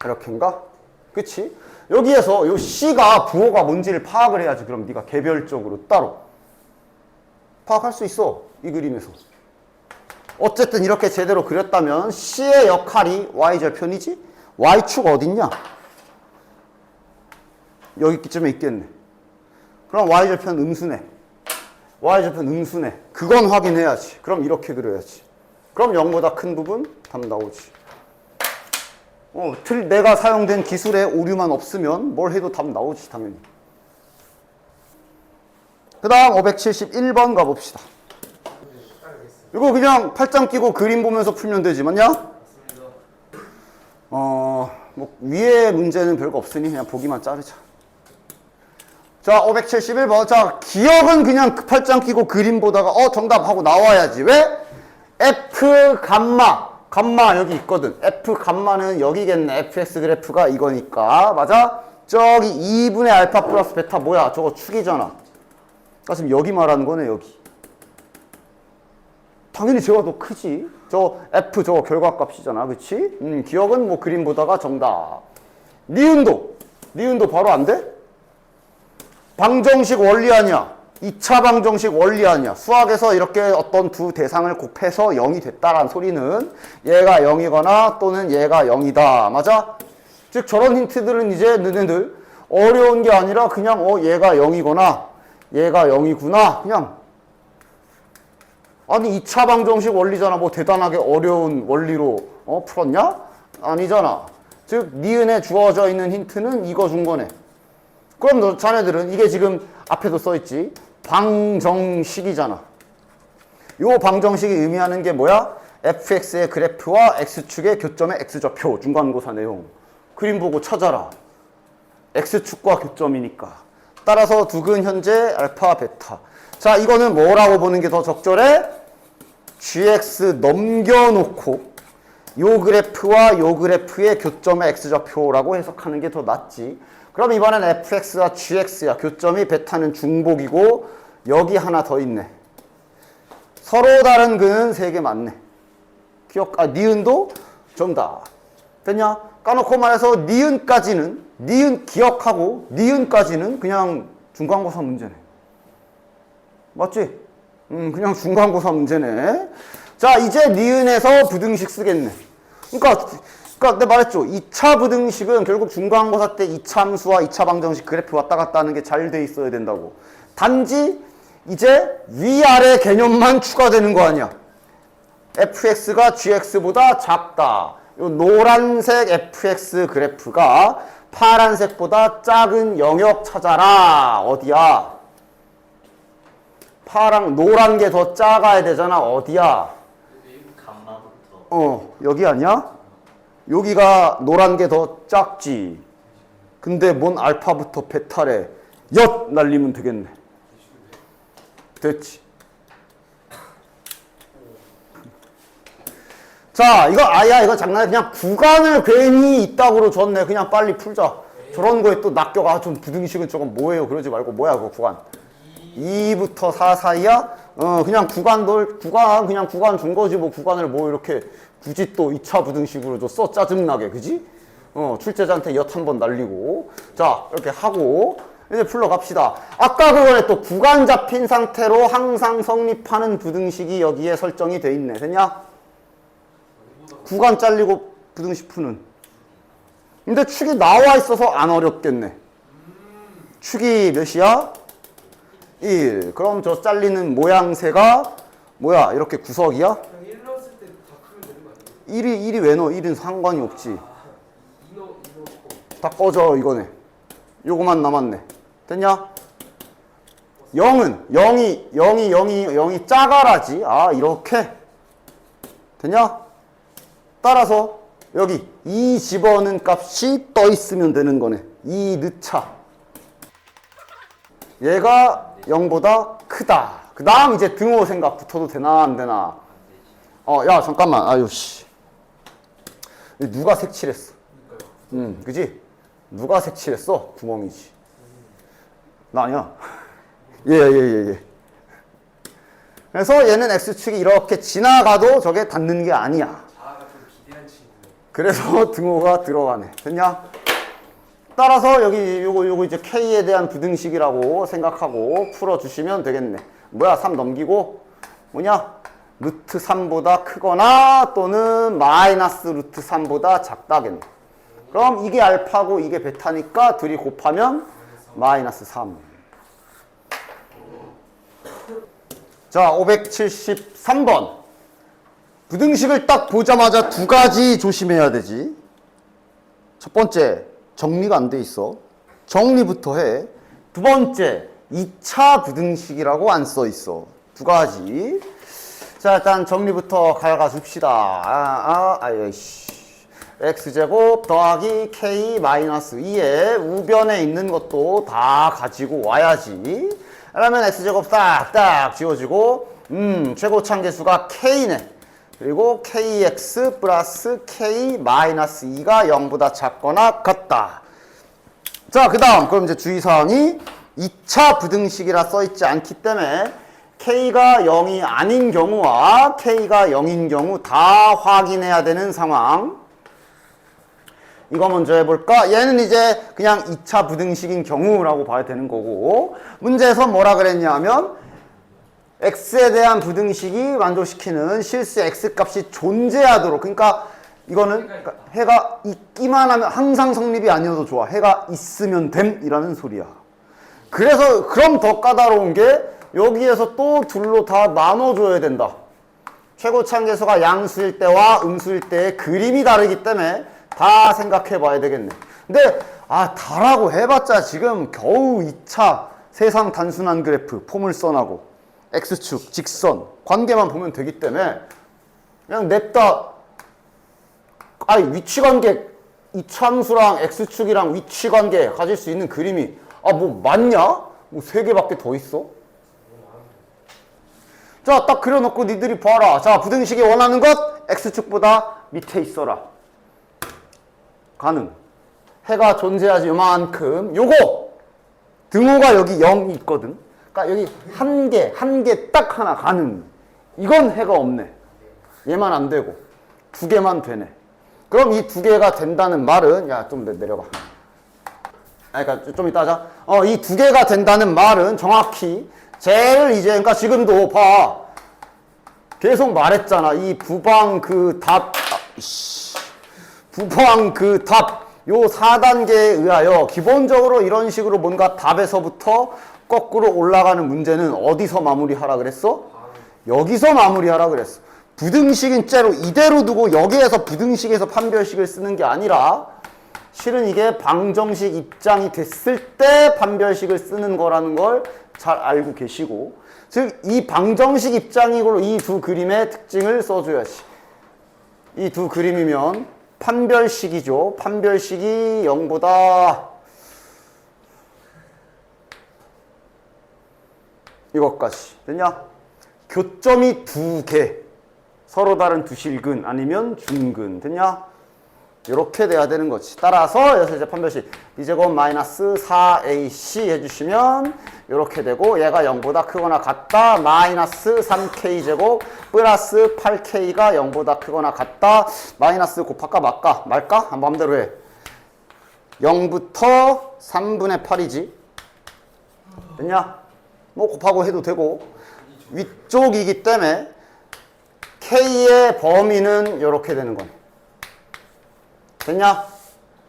이렇게인가? 그치? 여기에서 요 C가 부호가 뭔지를 파악을 해야지. 그럼 네가 개별적으로 따로 파악할 수 있어. 이 그림에서. 어쨌든 이렇게 제대로 그렸다면 C의 역할이 Y절편이지? Y축 어딨냐? 여기쯤에 있겠네. 그럼 Y절편 음수네. Y절편 음수네. 그건 확인해야지. 그럼 이렇게 그려야지. 그럼 0보다 큰 부분 답 나오지. 내가 사용된 기술에 오류만 없으면 뭘 해도 답 나오지 당연히. 그 다음 571번 가봅시다. 이거 그냥 팔짱 끼고 그림 보면서 풀면 되지 맞냐? 뭐 위에 문제는 별거 없으니 그냥 보기만 자르자. 자, 571번. 자, 기억은 그냥 팔짱 끼고 그림 보다가 정답하고 나와야지. 왜? F 감마 여기 있거든. F 감마는 여기겠네. fx 그래프가 이거니까. 맞아? 저기 2분의 알파 플러스 베타 뭐야? 저거 축이잖아. 나 지금 여기 말하는 거네, 여기. 당연히 제가 더 크지. 저 F 저거 결과값이잖아. 그치? 기억은 뭐 그림 보다가 정답. 니은도 바로 안 돼? 방정식 원리 아니야. 2차 방정식 원리 아니야. 수학에서 이렇게 어떤 두 대상을 곱해서 0이 됐다라는 소리는 얘가 0이거나 또는 얘가 0이다. 맞아? 즉 저런 힌트들은 이제 너네들 어려운 게 아니라 그냥 얘가 0이거나 얘가 0이구나. 그냥 아니 2차 방정식 원리잖아. 뭐 대단하게 어려운 원리로 풀었냐? 아니잖아. 즉 니은에 주어져 있는 힌트는 이거 준 거네. 그럼 자네들은 이게 지금 앞에도 써있지. 방정식이잖아. 요 방정식이 의미하는 게 뭐야? fx의 그래프와 x축의 교점의 x좌표 중간고사 내용. 그림 보고 찾아라. x축과 교점이니까. 따라서 두 근 현재 알파 베타. 자, 이거는 뭐라고 보는 게 더 적절해? gx 넘겨놓고 요 그래프와 요 그래프의 교점의 x좌표라고 해석하는 게 더 낫지. 그럼 이번엔 fx와 gx야. 교점이 베타는 중복이고 여기 하나 더 있네. 서로 다른 근은 3개 맞네. 니은도 정답. 됐냐? 까놓고 말해서 니은 기억하고 니은까지는 그냥 중간고사 문제네. 맞지? 그냥 중간고사 문제네. 자, 이제 니은에서 부등식 쓰겠네. 그러니까 내가 말했죠. 2차 부등식은 결국 중간고사 때 2차 함수와 2차 방정식 그래프 왔다 갔다 하는 게 잘 돼 있어야 된다고. 단지 이제 위아래 개념만 추가되는 거 아니야. fx가 gx보다 작다. 요 노란색 fx 그래프가 파란색보다 작은 영역 찾아라. 어디야? 노란 게 더 작아야 되잖아. 어디야? 감마부터. 여기 아니야? 여기가 노란 게 더 작지. 근데 뭔 알파부터 베타래. 엿 날리면 되겠네. 됐지. 자, 이거 장난이야. 그냥 구간을 괜히 이따구로 줬네. 그냥 빨리 풀자. 저런 거에 또 낚여가. 좀 부등식은 저건 뭐예요? 그러지 말고 뭐야 그거 구간. 2부터 4 사이야? 그냥 구간 준 거지. 뭐 구간을 뭐 이렇게 굳이 또 2차 부등식으로 줬어? 짜증나게. 그지? 출제자한테 엿 한 번 날리고. 자, 이렇게 하고 이제 풀러 갑시다. 아까 그거에 또 구간 잡힌 상태로 항상 성립하는 부등식이 여기에 설정이 돼 있네. 됐냐? 구간 잘리고 부등식 푸는. 근데 축이 나와 있어서 안 어렵겠네. 축이 몇이야? 1. 그럼 저 잘리는 모양새가 뭐야? 이렇게 구석이야? 그냥 1 넣었을 때 다 크면 되는 거 아니에요? 1이 왜 넣어? 1은 상관이 없지. 2 넣고 다 꺼져 이거네. 요거만 남았네. 됐냐? 0이 작아라지. 아, 이렇게. 됐냐? 따라서 여기 2 집어넣은 값이 떠 있으면 되는 거네. 2 넣자. 얘가 0보다 크다. 그 다음 이제 등호 생각 붙어도 되나 안 되나. 야 잠깐만. 아유 씨. 누가 색칠했어? 그지? 누가 색칠했어? 구멍이지. 나 아니야. 예. 그래서 얘는 X축이 이렇게 지나가도 저게 닿는 게 아니야. 자아가 좀 기대한 친구. 그래서 등호가 들어가네. 됐냐? 따라서 여기 요거 이제 K에 대한 부등식이라고 생각하고 풀어주시면 되겠네. 뭐야? 3 넘기고 뭐냐? 루트 3보다 크거나 또는 마이너스 루트 3보다 작다겠네. 그럼 이게 알파고 이게 베타니까 둘이 곱하면 마이너스 3. 자, 573번. 부등식을 딱 보자마자 두 가지 조심해야 되지. 첫 번째, 정리가 안 돼 있어. 정리부터 해. 두 번째, 2차 부등식이라고 안 써 있어. 두 가지. 자, 일단 정리부터 갈가 줍시다. x제곱 더하기 k 마이너스 2에 우변에 있는 것도 다 가지고 와야지. 그러면 x제곱 싹딱 지워지고 최고차함계수가 k네. 그리고 kx 플러스 k 마이너스 2가 0보다 작거나 같다. 자, 그 다음 그럼 이제 주의사항이 2차 부등식이라 써있지 않기 때문에 k가 0이 아닌 경우와 k가 0인 경우 다 확인해야 되는 상황. 이거 먼저 해볼까? 얘는 이제 그냥 2차 부등식인 경우라고 봐야 되는 거고, 문제에서 뭐라 그랬냐면 x에 대한 부등식이 만족시키는 실수 x 값이 존재하도록, 그러니까 이거는 해가 있기만 하면 항상 성립이 아니어도 좋아. 해가 있으면 됨이라는 소리야. 그래서 그럼 더 까다로운 게 여기에서 또 둘로 다 나눠줘야 된다. 최고차함계수가 양수일 때와 음수일 때의 그림이 다르기 때문에 다 생각해 봐야 되겠네. 근데 다라고 해봤자 지금 겨우 2차 세상 단순한 그래프 포물선하고 x축, 직선 관계만 보면 되기 때문에 그냥 냅다 위치관계 2차 함수랑 x축이랑 위치관계 가질 수 있는 그림이 뭐 맞냐? 뭐 3개밖에 더 있어? 자, 딱 그려놓고 니들이 봐라. 자, 부등식이 원하는 것 x축보다 밑에 있어라. 가능. 해가 존재하지 요만큼. 요거 등호가 여기 0이 있거든. 그러니까 여기 한 개 딱 하나 가능. 이건 해가 없네. 얘만 안 되고 두 개만 되네. 그럼 이 두 개가 된다는 말은 좀 내려가. 그러니까 좀 이따 하자. 이 두 개가 된다는 말은 정확히 쟤를 이제 그러니까 지금도 봐. 계속 말했잖아. 이 부방 그 답, 부방 그 답, 요 4단계에 의하여 기본적으로 이런 식으로 뭔가 답에서부터 거꾸로 올라가는 문제는 어디서 마무리하라 그랬어? 여기서 마무리하라 그랬어. 부등식인 째로 이대로 두고 여기에서 부등식에서 판별식을 쓰는 게 아니라 실은 이게 방정식 입장이 됐을 때 판별식을 쓰는 거라는 걸 잘 알고 계시고, 즉 이 방정식 입장이고 이 두 그림의 특징을 써줘야지. 이 두 그림이면 판별식이죠. 판별식이 0보다 이것까지 됐냐? 교점이 두 개, 서로 다른 두 실근 아니면 중근 됐냐? 이렇게 돼야 되는 거지. 따라서 여기서 이제 판별식 b제곱 마이너스 4ac 해주시면 이렇게 되고, 얘가 0보다 크거나 같다 마이너스 3k제곱 플러스 8k가 0보다 크거나 같다 마이너스 곱할까 말까? 마음대로 해. 0부터 3분의 8이지 됐냐? 뭐 곱하고 해도 되고, 위쪽이기 때문에 k의 범위는 이렇게 되는 거네. 됐냐?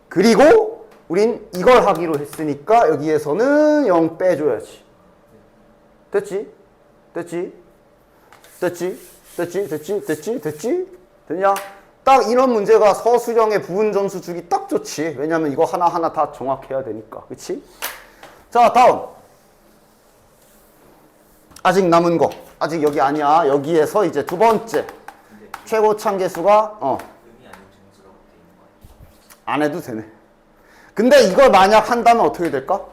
그리고 우린 이걸 하기로 했으니까 여기에서는 0 빼줘야지. 됐지? 됐지? 됐지? 됐지? 됐지? 됐지? 됐지? 됐냐? 딱 이런 문제가 서술형의 부분 점수 주기 딱 좋지. 왜냐면 이거 하나하나 다 정확해야 되니까. 그치? 자, 다음. 아직 남은 거. 아직 여기 아니야. 여기에서 이제 두 번째. 최고 참계수가 안 해도 되네. 근데 이걸 만약 한다면 어떻게 될까?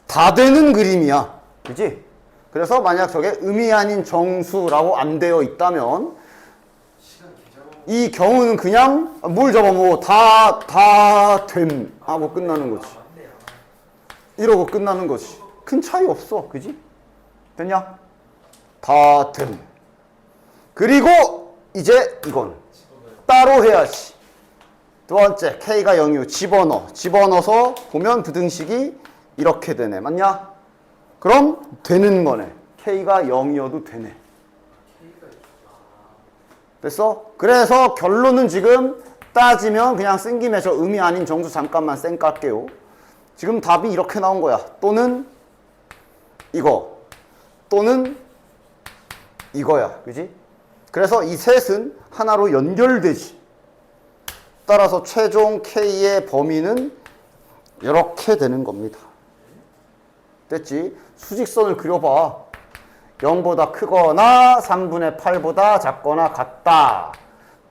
다 되는 그림이야. 그지? 그래서 만약 저게 의미 아닌 정수라고 안 되어 있다면 이 경우는 그냥 뭘 잡아먹어 다 됨 하고 끝나는 거지. 이러고 끝나는 거지. 큰 차이 없어. 그지? 됐냐? 다 됨. 그리고 이제 이건 따로 해야지. 두 번째, k가 0이고 집어넣어서 보면 부등식이 이렇게 되네. 맞냐? 그럼 되는 거네. k가 0이어도 되네. 됐어? 그래서 결론은 지금 따지면 그냥 쓴 김에 저 의미 아닌 정수 잠깐만 쌩 깔게요. 지금 답이 이렇게 나온 거야. 또는 이거, 또는 이거야. 그지? 그래서 이 셋은 하나로 연결되지. 따라서 최종 k의 범위는 이렇게 되는 겁니다. 됐지? 수직선을 그려봐. 0보다 크거나 3분의 8보다 작거나 같다.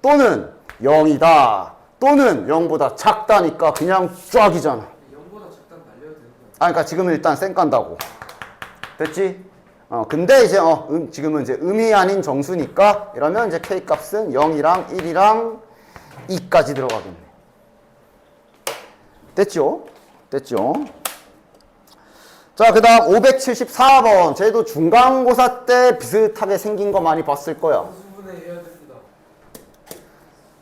또는 0이다. 또는 0보다 작다니까 그냥 쫙이잖아. 0보다 작다 날려야 되는 거야. 그러니까 지금은 일단 쌩 깐다고. 됐지? 근데 이제 지금은 이제 의미 아닌 정수니까 이러면 이제 k 값은 0이랑 1이랑 2까지 들어가겠네. 됐죠? 됐죠? 자, 그 다음 574번. 쟤도 중간고사 때 비슷하게 생긴 거 많이 봤을 거야. 수분해 해야 됩니다.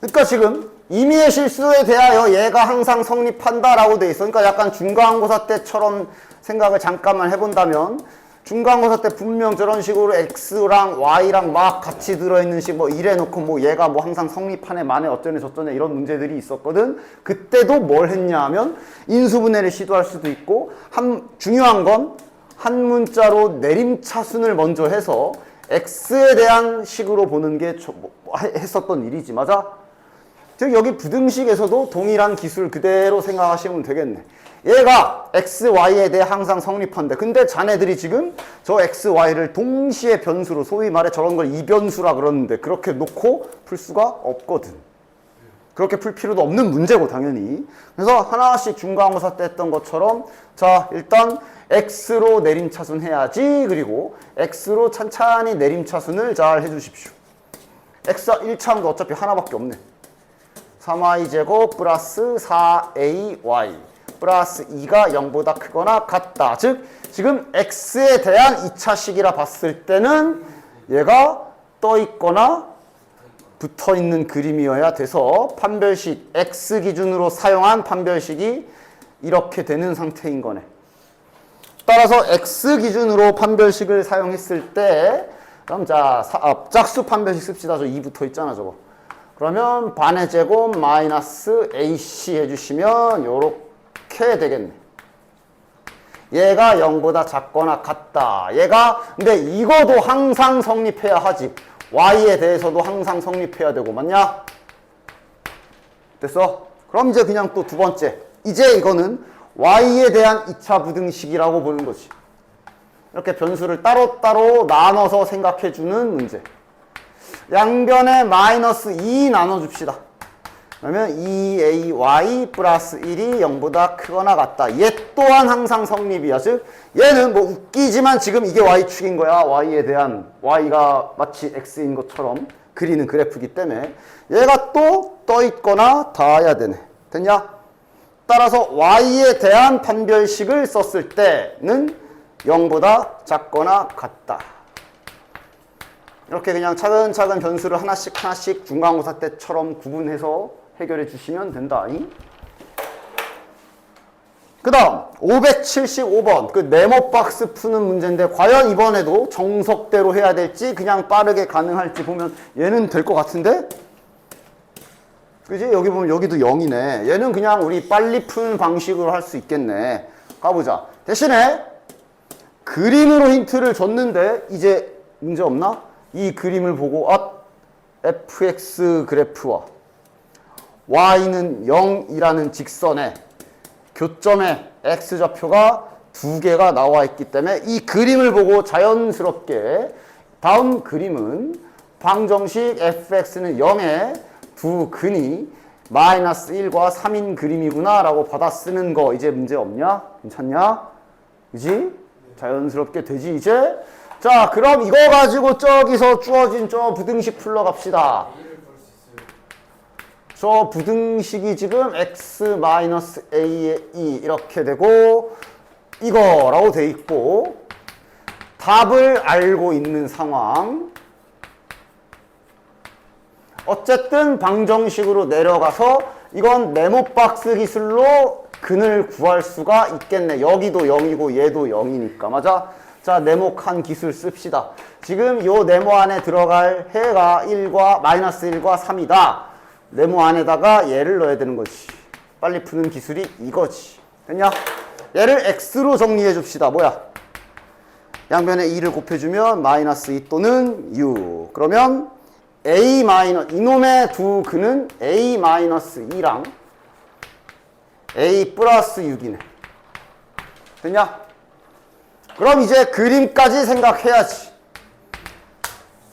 그러니까 지금 임의의 실수에 대하여 얘가 항상 성립한다라고 돼 있어. 그러니까 약간 중간고사 때처럼 생각을 잠깐만 해본다면, 중간고사 때 분명 저런 식으로 x랑 y랑 막 같이 들어있는 식 뭐 이래놓고 뭐 얘가 뭐 항상 성립하네 마네 어쩌네 저쩌네 이런 문제들이 있었거든. 그때도 뭘 했냐 하면 인수분해를 시도할 수도 있고, 중요한 건 한 문자로 내림차순을 먼저 해서 x에 대한 식으로 보는 게 했었던 일이지. 맞아? 즉 여기 부등식에서도 동일한 기술 그대로 생각하시면 되겠네. 얘가 x, y에 대해 항상 성립한대. 근데 자네들이 지금 저 x, y를 동시에 변수로, 소위 말해 저런 걸 이변수라 그러는데 그렇게 놓고 풀 수가 없거든. 그렇게 풀 필요도 없는 문제고 당연히. 그래서 하나씩 중간고사 때 했던 것처럼 자 일단 x로 내림차순 해야지. 그리고 x로 찬찬히 내림차순을 잘 해주십시오. x가 1차항도 어차피 하나밖에 없네. 3y제곱 플러스 4ay 플러스 2가 0보다 크거나 같다. 즉 지금 x에 대한 2차식이라 봤을 때는 얘가 떠 있거나 붙어 있는 그림이어야 돼서 판별식 x 기준으로 사용한 판별식이 이렇게 되는 상태인 거네. 따라서 x 기준으로 판별식을 사용했을 때 그럼 자 짝수 판별식 씁시다. 저 2부터 있잖아 저거. 그러면 반의 제곱 마이너스 ac 해주시면 요렇게 되겠네. 얘가 0보다 작거나 같다. 얘가 근데 이거도 항상 성립해야 하지. y에 대해서도 항상 성립해야 되고 맞냐? 됐어? 그럼 이제 그냥 또 두 번째. 이제 이거는 y에 대한 2차 부등식이라고 보는 거지. 이렇게 변수를 따로따로 나눠서 생각해주는 문제. 양변에 마이너스 2 나눠줍시다. 그러면 2ay 플러스 1이 0보다 크거나 같다. 얘 또한 항상 성립이야. 즉 얘는 뭐 웃기지만 지금 이게 y축인 거야. y에 대한 y가 마치 x인 것처럼 그리는 그래프이기 때문에 얘가 또 떠있거나 닿아야 되네. 됐냐? 따라서 y에 대한 판별식을 썼을 때는 0보다 작거나 같다. 이렇게 그냥 차근차근 변수를 하나씩 중간고사 때처럼 구분해서 해결해 주시면 된다. 그 다음 575번 그 네모 박스 푸는 문제인데 과연 이번에도 정석대로 해야 될지 그냥 빠르게 가능할지 보면 얘는 될 것 같은데? 그지? 여기 보면 여기도 0이네. 얘는 그냥 우리 빨리 푸는 방식으로 할 수 있겠네. 가보자. 대신에 그림으로 힌트를 줬는데 이제 문제 없나? 이 그림을 보고 fx 그래프와 y는 0이라는 직선에 교점에 x좌표가 두 개가 나와 있기 때문에 이 그림을 보고 자연스럽게 다음 그림은 방정식 fx는 0의 두 근이 마이너스 1과 3인 그림이구나 라고 받아 쓰는 거 이제 문제 없냐? 괜찮냐? 그지? 자연스럽게 되지 이제? 자 그럼 이거 가지고 저기서 주어진 저 부등식 풀러 갑시다. 저 부등식이 지금 x-a의 2 이렇게 되고 이거라고 돼 있고 답을 알고 있는 상황. 어쨌든 방정식으로 내려가서 이건 네모박스 기술로 근을 구할 수가 있겠네. 여기도 0이고 얘도 0이니까 맞아? 자 네모칸 기술 씁시다. 지금 요 네모 안에 들어갈 해가 1과 마이너스 1과 3이다. 네모 안에다가 얘를 넣어야 되는 거지. 빨리 푸는 기술이 이거지. 됐냐? 얘를 x로 정리해 줍시다. 뭐야? 양변에 2를 곱해주면 마이너스 2 또는 u. 그러면 a 마이너스 이놈의 두 근은 a 마이너스 2랑 a 플러스 6이네. 됐냐? 그럼 이제 그림까지 생각해야지.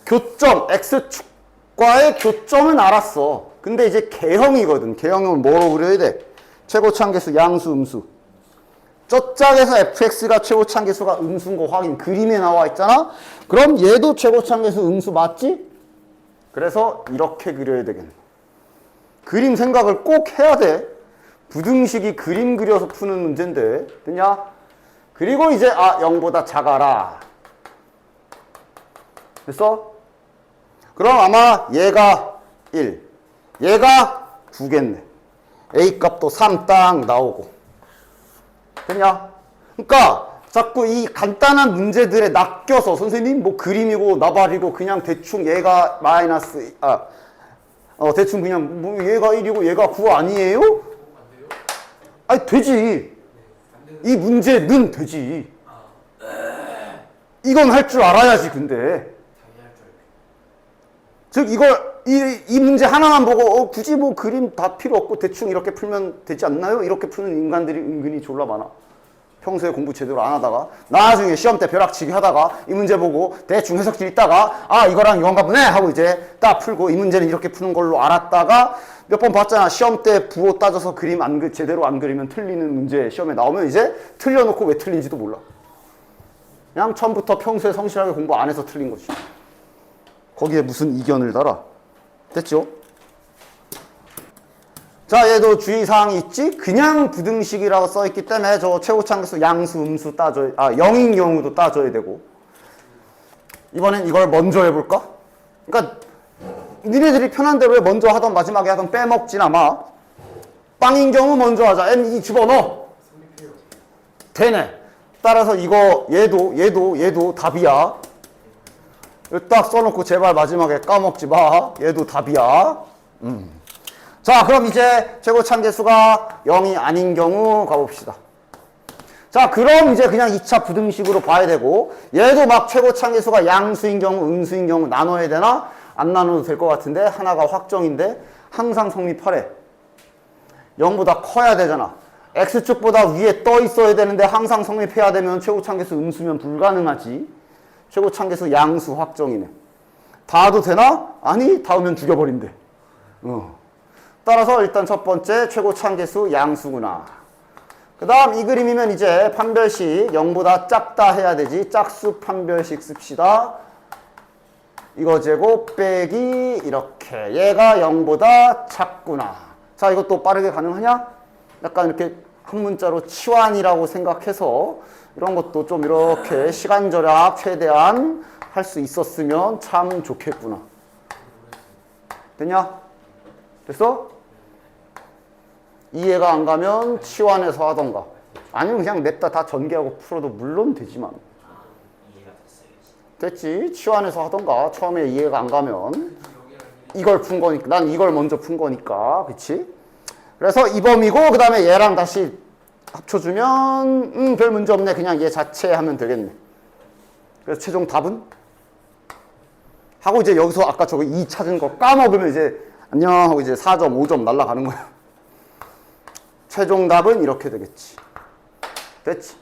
교점 x축과의 교점은 알았어. 근데 이제 개형이거든. 개형은 뭐로 그려야 돼? 최고차항계수 양수 음수. 저 짝에서 fx가 최고차항계수가 음수인 거 확인. 그림에 나와 있잖아. 그럼 얘도 최고차항계수 음수 맞지? 그래서 이렇게 그려야 되겠네. 그림 생각을 꼭 해야 돼. 부등식이 그림 그려서 푸는 문제인데. 됐냐? 그리고 이제 0보다 작아라. 됐어? 그럼 아마 얘가 1, 얘가 2겠네. A 값도 3 딱 나오고. 됐냐? 그러니까 자꾸 이 간단한 문제들에 낚여서 선생님 뭐 그림이고 나발이고 그냥 대충 얘가 마이너스 대충 그냥 뭐 얘가 1이고 얘가 9 아니에요? 아니 되지. 이 문제는 되지. 이건 할 줄 알아야지 근데. 즉 이걸 이 문제 하나만 보고 굳이 뭐 그림 다 필요 없고 대충 이렇게 풀면 되지 않나요? 이렇게 푸는 인간들이 은근히 졸라 많아. 평소에 공부 제대로 안 하다가 나중에 시험 때 벼락치기 하다가 이 문제 보고 대충 해석지 있다가 이거랑 이건가 보네 하고 이제 딱 풀고 이 문제는 이렇게 푸는 걸로 알았다가 몇 번 봤잖아. 시험 때 부호 따져서 그림 제대로 안 그리면 틀리는 문제 시험에 나오면 이제 틀려놓고 왜 틀린지도 몰라. 그냥 처음부터 평소에 성실하게 공부 안 해서 틀린 거지. 거기에 무슨 이견을 달아. 됐죠? 자, 얘도 주의사항이 있지? 그냥 부등식이라고 써있기 때문에 저 최고차항계수 양수, 음수 따져야, 0인 경우도 따져야 되고. 이번엔 이걸 먼저 해볼까? 그러니까 니네들이 편한 대로 해. 먼저 하던 마지막에 하던 빼먹진 아마. 빵인 경우 먼저 하자. M2 집어넣어. 되네. 따라서 이거 얘도 답이야. 이거 딱 써놓고 제발 마지막에 까먹지 마. 얘도 답이야. 자, 그럼 이제 최고차항계수가 0이 아닌 경우 가봅시다. 자, 그럼 이제 그냥 2차 부등식으로 봐야 되고, 얘도 막 최고차항계수가 양수인 경우, 음수인 경우 나눠야 되나? 안 나눠도 될 것 같은데, 하나가 확정인데 항상 성립하래. 0보다 커야 되잖아. x축보다 위에 떠 있어야 되는데 항상 성립해야 되면 최고차항계수 음수면 불가능하지. 최고차항계수 양수 확정이네. 닿아도 되나? 아니, 닿으면 죽여버린대. 따라서 일단 첫 번째 최고차항계수 양수구나. 그 다음 이 그림이면 이제 판별식 0보다 작다 해야 되지. 짝수 판별식 씁시다. 이거 제곱 빼기 이렇게. 얘가 0보다 작구나. 자, 이것도 빠르게 가능하냐? 약간 이렇게 한 문자로 치환이라고 생각해서 이런 것도 좀 이렇게 시간 절약 최대한 할 수 있었으면 참 좋겠구나. 됐냐? 됐어? 이해가 안 가면 치환해서 하던가. 아니면 그냥 냅다 다 전개하고 풀어도 물론 되지만. 됐지? 치환해서 하던가. 처음에 이해가 안 가면. 이걸 푼 거니까. 난 이걸 먼저 푼 거니까. 그치? 그래서 이 범위고, 그 다음에 얘랑 다시 합쳐주면, 별 문제 없네. 그냥 얘 자체 하면 되겠네. 그래서 최종 답은? 하고 이제 여기서 아까 저거 2 찾은 거 까먹으면 이제 안녕 하고 이제 4점, 5점 날라가는 거야. 최종 답은 이렇게 되겠지. 됐지?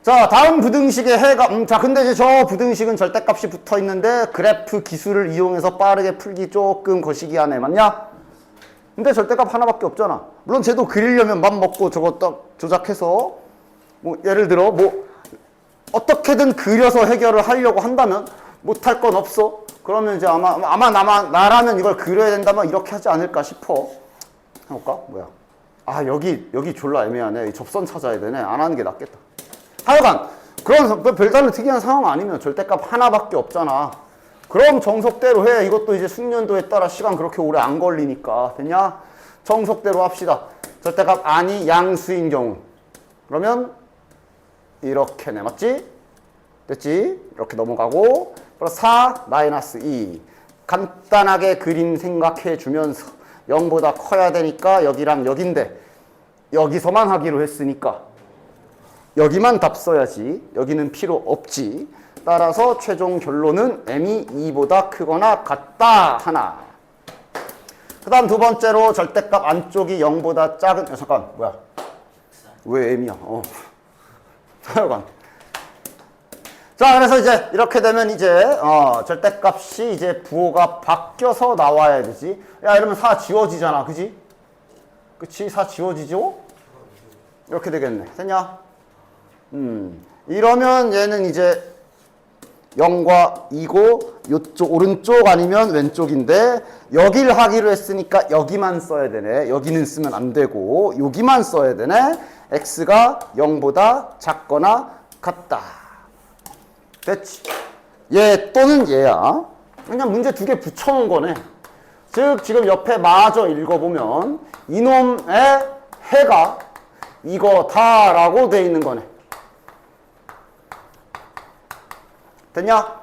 자, 다음 부등식의 해가, 자, 근데 이제 저 부등식은 절대값이 붙어 있는데 그래프 기술을 이용해서 빠르게 풀기 조금 거시기 하네. 맞냐? 근데 절대값 하나밖에 없잖아. 물론 쟤도 그리려면 맘 먹고 저거 딱 조작해서 뭐 예를 들어 뭐 어떻게든 그려서 해결을 하려고 한다면 못할 건 없어. 그러면 이제 아마 나라면 이걸 그려야 된다면 이렇게 하지 않을까 싶어. 해볼까? 뭐야? 아, 여기 졸라 애매하네. 접선 찾아야 되네. 안 하는 게 낫겠다. 하여간 그런 별다른 특이한 상황 아니면 절대값 하나밖에 없잖아. 그럼 정석대로 해. 이것도 이제 숙련도에 따라 시간 그렇게 오래 안 걸리니까. 됐냐? 정석대로 합시다. 절대값 아니 양수인 경우. 그러면 이렇게네. 맞지? 됐지? 이렇게 넘어가고 플러스 4 마이너스 2. 간단하게 그림 생각해 주면서 0보다 커야 되니까 여기랑 여긴데 여기서만 하기로 했으니까 여기만 답 써야지. 여기는 필요 없지. 따라서 최종 결론은 m이 2보다 크거나 같다 하나. 그 다음 두 번째로 절대값 안쪽이 0보다 작은 잠깐 뭐야 왜 m이야? 하여간 자, 그래서 이제 이렇게 되면 이제 절대값이 이제 부호가 바뀌어서 나와야 되지. 야, 이러면 4 지워지잖아. 그지? 그치? 4 지워지죠? 이렇게 되겠네. 됐냐? 이러면 얘는 이제 0과 2고 요쪽 오른쪽 아니면 왼쪽인데 여기를 하기로 했으니까 여기만 써야 되네. 여기는 쓰면 안 되고 여기만 써야 되네. x가 0보다 작거나 같다. 됐지? 얘 또는 얘야. 그냥 문제 2개 붙여놓은 거네. 즉 지금 옆에 마저 읽어보면 이놈의 해가 이거다라고 돼 있는 거네. 됐냐?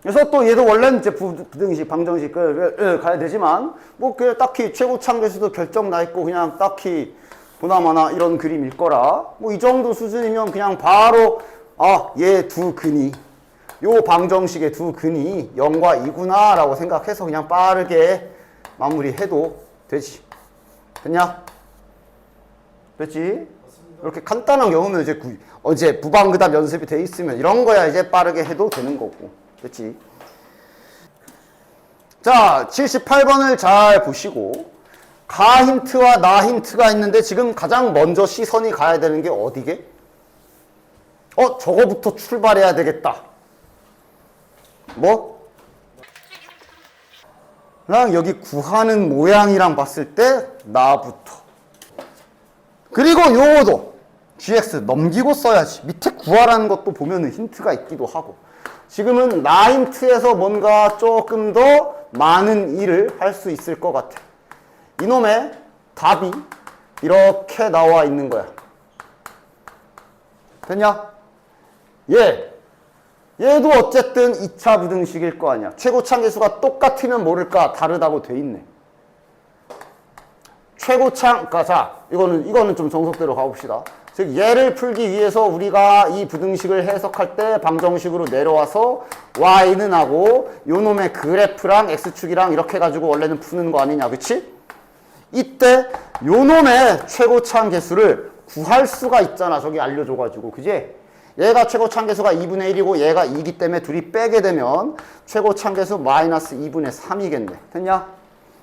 그래서 또 얘도 원래는 이제 부등식, 방정식 가야 되지만 뭐 그 딱히 최고차항계수도 결정 나 있고 그냥 딱히 보나마나 이런 그림일 거라 뭐 이 정도 수준이면 그냥 바로 얘 두 근이 요 방정식의 두 근이 0과 2구나 라고 생각해서 그냥 빠르게 마무리해도 되지. 됐냐? 됐지? 이렇게 간단한 경우는 이제 어제 부방그답 연습이 돼 있으면 이런 거야 이제 빠르게 해도 되는 거고. 됐지? 자, 78번을 잘 보시고 가 힌트와 나 힌트가 있는데 지금 가장 먼저 시선이 가야 되는 게 어디게? 저거부터 출발해야 되겠다. 뭐? 그냥 여기 구하는 모양이랑 봤을 때 나부터. 그리고 요거도 gx 넘기고 써야지. 밑에 구하라는 것도 보면은 힌트가 있기도 하고. 지금은 나 힌트에서 뭔가 조금 더 많은 일을 할 수 있을 것 같아. 이놈의 답이 이렇게 나와 있는 거야. 됐냐? 얘도 어쨌든 2차 부등식일 거 아니야. 최고차 계수가 똑같으면 모를까? 다르다고 돼 있네. 최고차, 그러니까 자, 이거는 좀 정석대로 가봅시다. 즉, 얘를 풀기 위해서 우리가 이 부등식을 해석할 때 방정식으로 내려와서 y는 하고 요놈의 그래프랑 x축이랑 이렇게 가지고 원래는 푸는 거 아니냐, 그치? 이때 요놈의 최고차 계수를 구할 수가 있잖아. 저기 알려줘가지고, 그지? 얘가 최고차 계수가 2분의 1이고 얘가 2기 때문에 둘이 빼게 되면 최고차 계수 마이너스 2분의 3이겠네. 됐냐?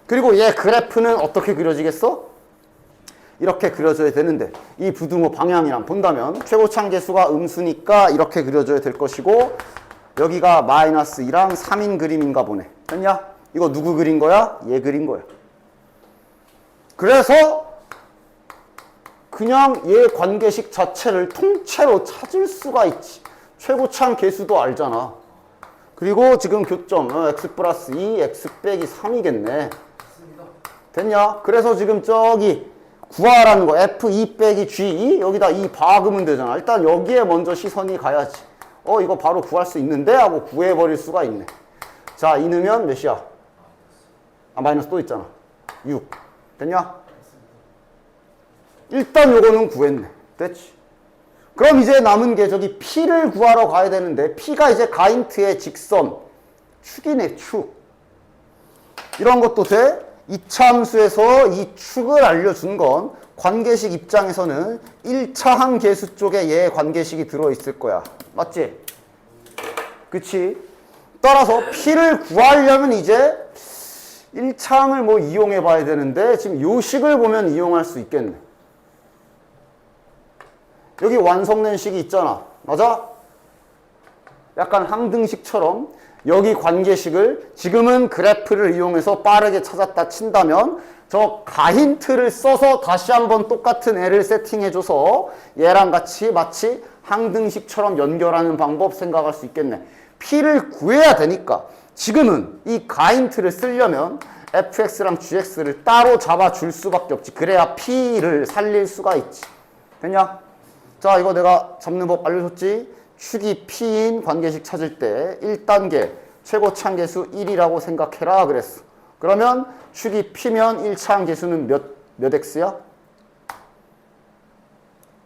그리고 얘 그래프는 어떻게 그려지겠어? 이렇게 그려져야 되는데 이 부등호 방향이랑 본다면 최고차 계수가 음수니까 이렇게 그려져야 될 것이고 여기가 마이너스 2랑 3인 그림인가 보네. 됐냐? 이거 누구 그린 거야? 얘 그린 거야. 그래서 그냥 얘 관계식 자체를 통째로 찾을 수가 있지. 최고차 계수도 알잖아. 그리고 지금 교점 x 플러스 2, x 빼기 3이겠네. 됐냐? 그래서 지금 저기 구하라는 거 f2 빼기 g2 여기다 2 박으면 되잖아. 일단 여기에 먼저 시선이 가야지. 이거 바로 구할 수 있는데 하고 구해버릴 수가 있네. 자, 2 넣으면 몇이야? 마이너스 또 있잖아. 6. 됐냐? 일단 요거는 구했네. 됐지? 그럼 이제 남은 게 저기 P를 구하러 가야 되는데 P가 이제 가인트의 직선 축이네, 축. 이런 것도 돼? 이차함수에서 이 축을 알려준 건 관계식 입장에서는 1차 항계수 쪽에 얘 관계식이 들어있을 거야. 맞지? 그치? 따라서 P를 구하려면 이제 1차항을 뭐 이용해 봐야 되는데 지금 요 식을 보면 이용할 수 있겠네. 여기 완성된 식이 있잖아. 맞아? 약간 항등식처럼 여기 관계식을 지금은 그래프를 이용해서 빠르게 찾았다 친다면 저 가힌트를 써서 다시 한번 똑같은 애를 세팅해줘서 얘랑 같이 마치 항등식처럼 연결하는 방법 생각할 수 있겠네. P를 구해야 되니까 지금은 이 가힌트를 쓰려면 fx랑 gx를 따로 잡아줄 수밖에 없지. 그래야 P를 살릴 수가 있지. 됐냐? 자, 이거 내가 잡는 법 알려줬지? 축이 P인 관계식 찾을 때 1단계 최고차 계수 1이라고 생각해라 그랬어. 그러면 축이 P면 1차 계수는 몇 x야?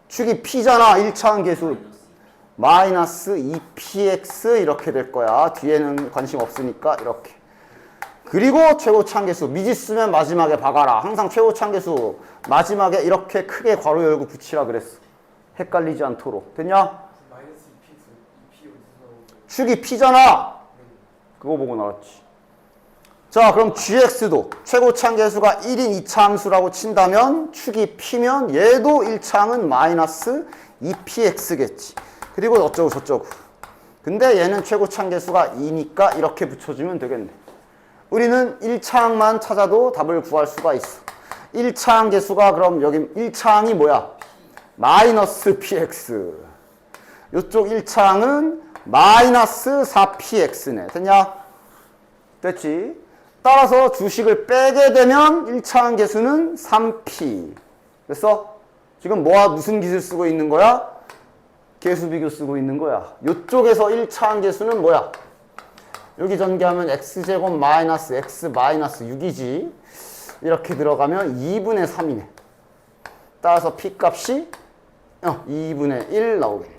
축이 P잖아. 1차 계수 마이너스 2px 이렇게 될 거야. 뒤에는 관심 없으니까 이렇게. 그리고 최고차 계수 미지수면 마지막에 박아라. 항상 최고차 계수 마지막에 이렇게 크게 괄호 열고 붙이라 그랬어. 헷갈리지 않도록. 됐냐? 마이너스 2p 어디서 나오죠? 축이 P잖아. 그거 보고 나왔지. 자, 그럼 gx도 최고차 계수가 1인 2차 함수라고 친다면 축이 P면 얘도 1차항은 마이너스 2px겠지. 그리고 어쩌고 저쩌고. 근데 얘는 최고차 계수가 2니까 이렇게 붙여주면 되겠네. 우리는 1차항만 찾아도 답을 구할 수가 있어. 1차항 계수가 그럼 여기 1차항이 뭐야? 마이너스 px. 요쪽 1차항은 마이너스 4px네. 됐냐? 됐지? 따라서 주식을 빼게 되면 1차항 계수는 3p. 됐어? 지금 무슨 기술 쓰고 있는 거야? 계수 비교 쓰고 있는 거야. 요쪽에서 1차항 계수는 뭐야? 여기 전개하면 x제곱 마이너스 x 마이너스 6이지. 이렇게 들어가면 2분의 3이네. 따라서 p 값이 2분의 1 나오겠네.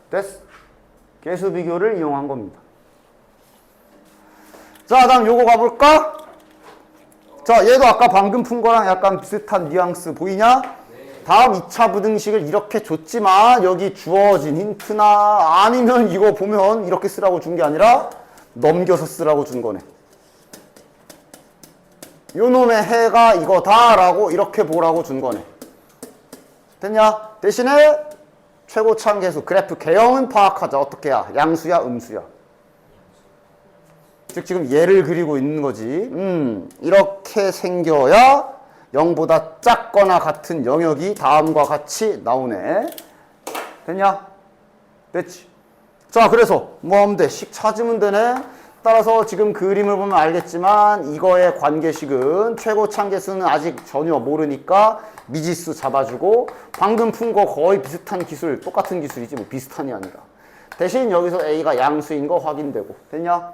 됐어? 계수 비교를 이용한 겁니다. 자, 다음 요거 가볼까? 자, 얘도 아까 방금 푼 거랑 약간 비슷한 뉘앙스 보이냐? 다음 2차 부등식을 이렇게 줬지만 여기 주어진 힌트나 아니면 이거 보면 이렇게 쓰라고 준 게 아니라 넘겨서 쓰라고 준 거네. 요놈의 해가 이거다라고 이렇게 보라고 준 거네. 됐냐? 대신에 최고차 계수 그래프 개형은 파악하자. 어떻게 해야? 양수야, 음수야? 즉 지금 얘를 그리고 있는 거지. 이렇게 생겨야 0보다 작거나 같은 영역이 다음과 같이 나오네. 됐냐? 됐지? 자, 그래서 뭐 하면 돼? 식 찾으면 되네. 따라서 지금 그림을 보면 알겠지만 이거의 관계식은 최고차 계수는 아직 전혀 모르니까 미지수 잡아주고 방금 푼 거 거의 비슷한 기술, 똑같은 기술이지 뭐 비슷한이 아니라. 대신 여기서 A가 양수인 거 확인되고. 됐냐?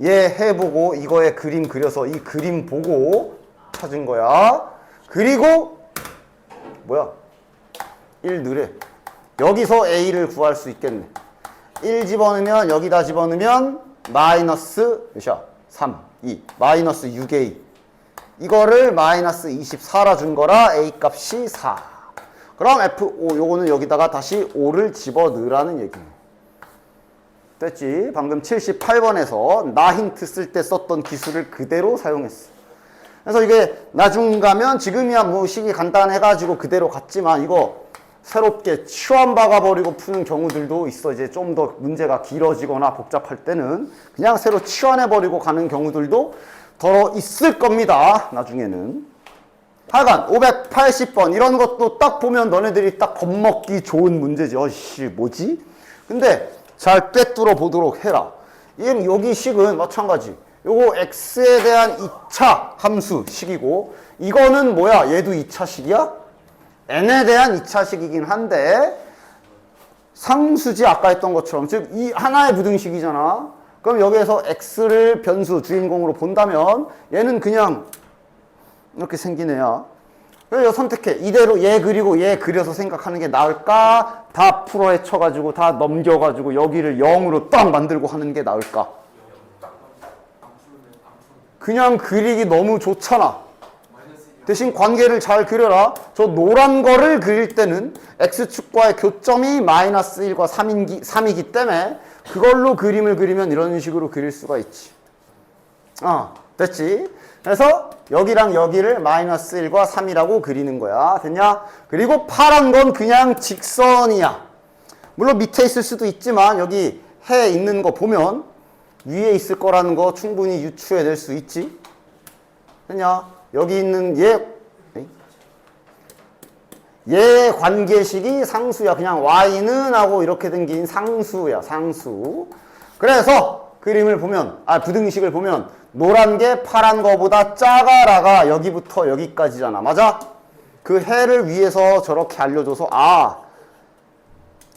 얘 해보고 이거에 그림 그려서 이 그림 보고 찾은 거야. 그리고 뭐야? 1 넣으래. 여기서 A를 구할 수 있겠네. 1 집어넣으면 여기다 집어넣으면 마이너스 몇이야? 3, 2, 마이너스 6A. 이거를 마이너스 24라 준 거라 A 값이 4. 그럼 F5 요거는 여기다가 다시 5를 집어넣으라는 얘기네. 됐지? 방금 78번에서 나 힌트 쓸 때 썼던 기술을 그대로 사용했어. 그래서 이게 나중 가면 지금이야 뭐 식이 간단해가지고 그대로 갔지만 이거 새롭게 치환 박아버리고 푸는 경우들도 있어. 이제 좀 더 문제가 길어지거나 복잡할 때는 그냥 새로 치환해버리고 가는 경우들도 더 있을 겁니다. 나중에는. 하여간 580번 이런 것도 딱 보면 너네들이 딱 겁먹기 좋은 문제지. 어이씨 뭐지? 근데 잘 꿰뚫어 보도록 해라. 여기 식은 마찬가지. 요거 x에 대한 2차 함수 식이고 이거는 뭐야? 얘도 2차 식이야? n에 대한 2차 식이긴 한데 상수지 아까 했던 것처럼 즉 이 하나의 부등식이잖아. 그럼 여기에서 x를 변수 주인공으로 본다면 얘는 그냥 이렇게 생긴 애야. 그래서 선택해. 이대로 얘 그리고 얘 그려서 생각하는 게 나을까? 다 풀어 헤쳐가지고 다 넘겨가지고 여기를 0으로 딱 만들고 하는 게 나을까? 그냥 그리기 너무 좋잖아. 대신 관계를 잘 그려라. 저 노란 거를 그릴 때는 x축과의 교점이 마이너스 1과 3이기 때문에 그걸로 그림을 그리면 이런 식으로 그릴 수가 있지. 됐지? 그래서 여기랑 여기를 마이너스 1과 3이라고 그리는 거야. 됐냐? 그리고 파란 건 그냥 직선이야. 물론 밑에 있을 수도 있지만 여기 해 있는 거 보면 위에 있을 거라는 거 충분히 유추해낼 수 있지. 됐냐? 여기 있는 얘 관계식이 상수야. 그냥 y는 하고 이렇게 된 상수야. 상수. 그래서 그림을 보면 부등식을 보면 노란 게 파란 거보다 작아라가 여기부터 여기까지잖아. 맞아? 그 해를 위해서 저렇게 알려줘서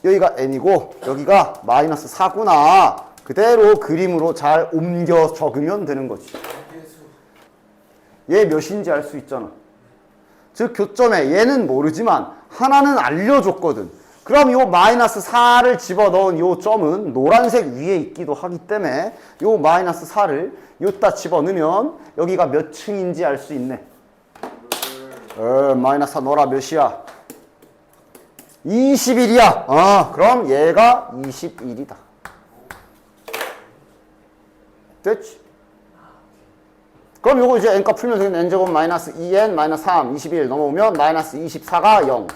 여기가 n이고 여기가 마이너스 4구나. 그대로 그림으로 잘 옮겨 적으면 되는 거지. 얘 몇인지 알 수 있잖아. 즉 교점에 얘는 모르지만 하나는 알려줬거든. 그럼 요 마이너스 4를 집어넣은 요 점은 노란색 위에 있기도 하기 때문에 요 마이너스 4를 요따 집어넣으면 여기가 몇 층인지 알 수 있네. 마이너스 4 넣어라. 몇이야? 21이야. 그럼 얘가 21이다. 됐지? 그럼 요거 이제 n값 풀면 되겠네. n제곱 마이너스 2n 마이너스 3, 21 넘어오면 마이너스 24가 0.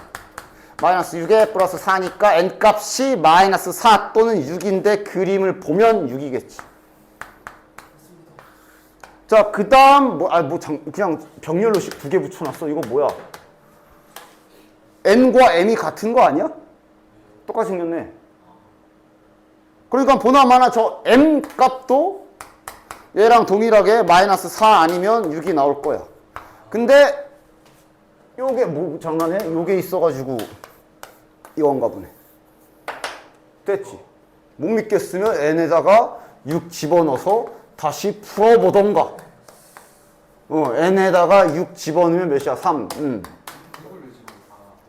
마이너스 6에 플러스 4니까 n값이 마이너스 4 또는 6인데 그림을 보면 6이겠지. 자, 그 다음 그냥 병렬로식 2개 붙여놨어. 이거 뭐야? n과 m이 같은 거 아니야? 똑같이 생겼네. 그러니까 보나마나 저 m 값도 얘랑 동일하게 마이너스 4 아니면 6이 나올 거야. 근데 요게 뭐 장난해? 요게 있어가지고 이건가 보네. 됐지? 못 믿겠으면 n에다가 6 집어넣어서 다시 풀어보던가. n에다가 6 집어넣으면 몇이야? 3.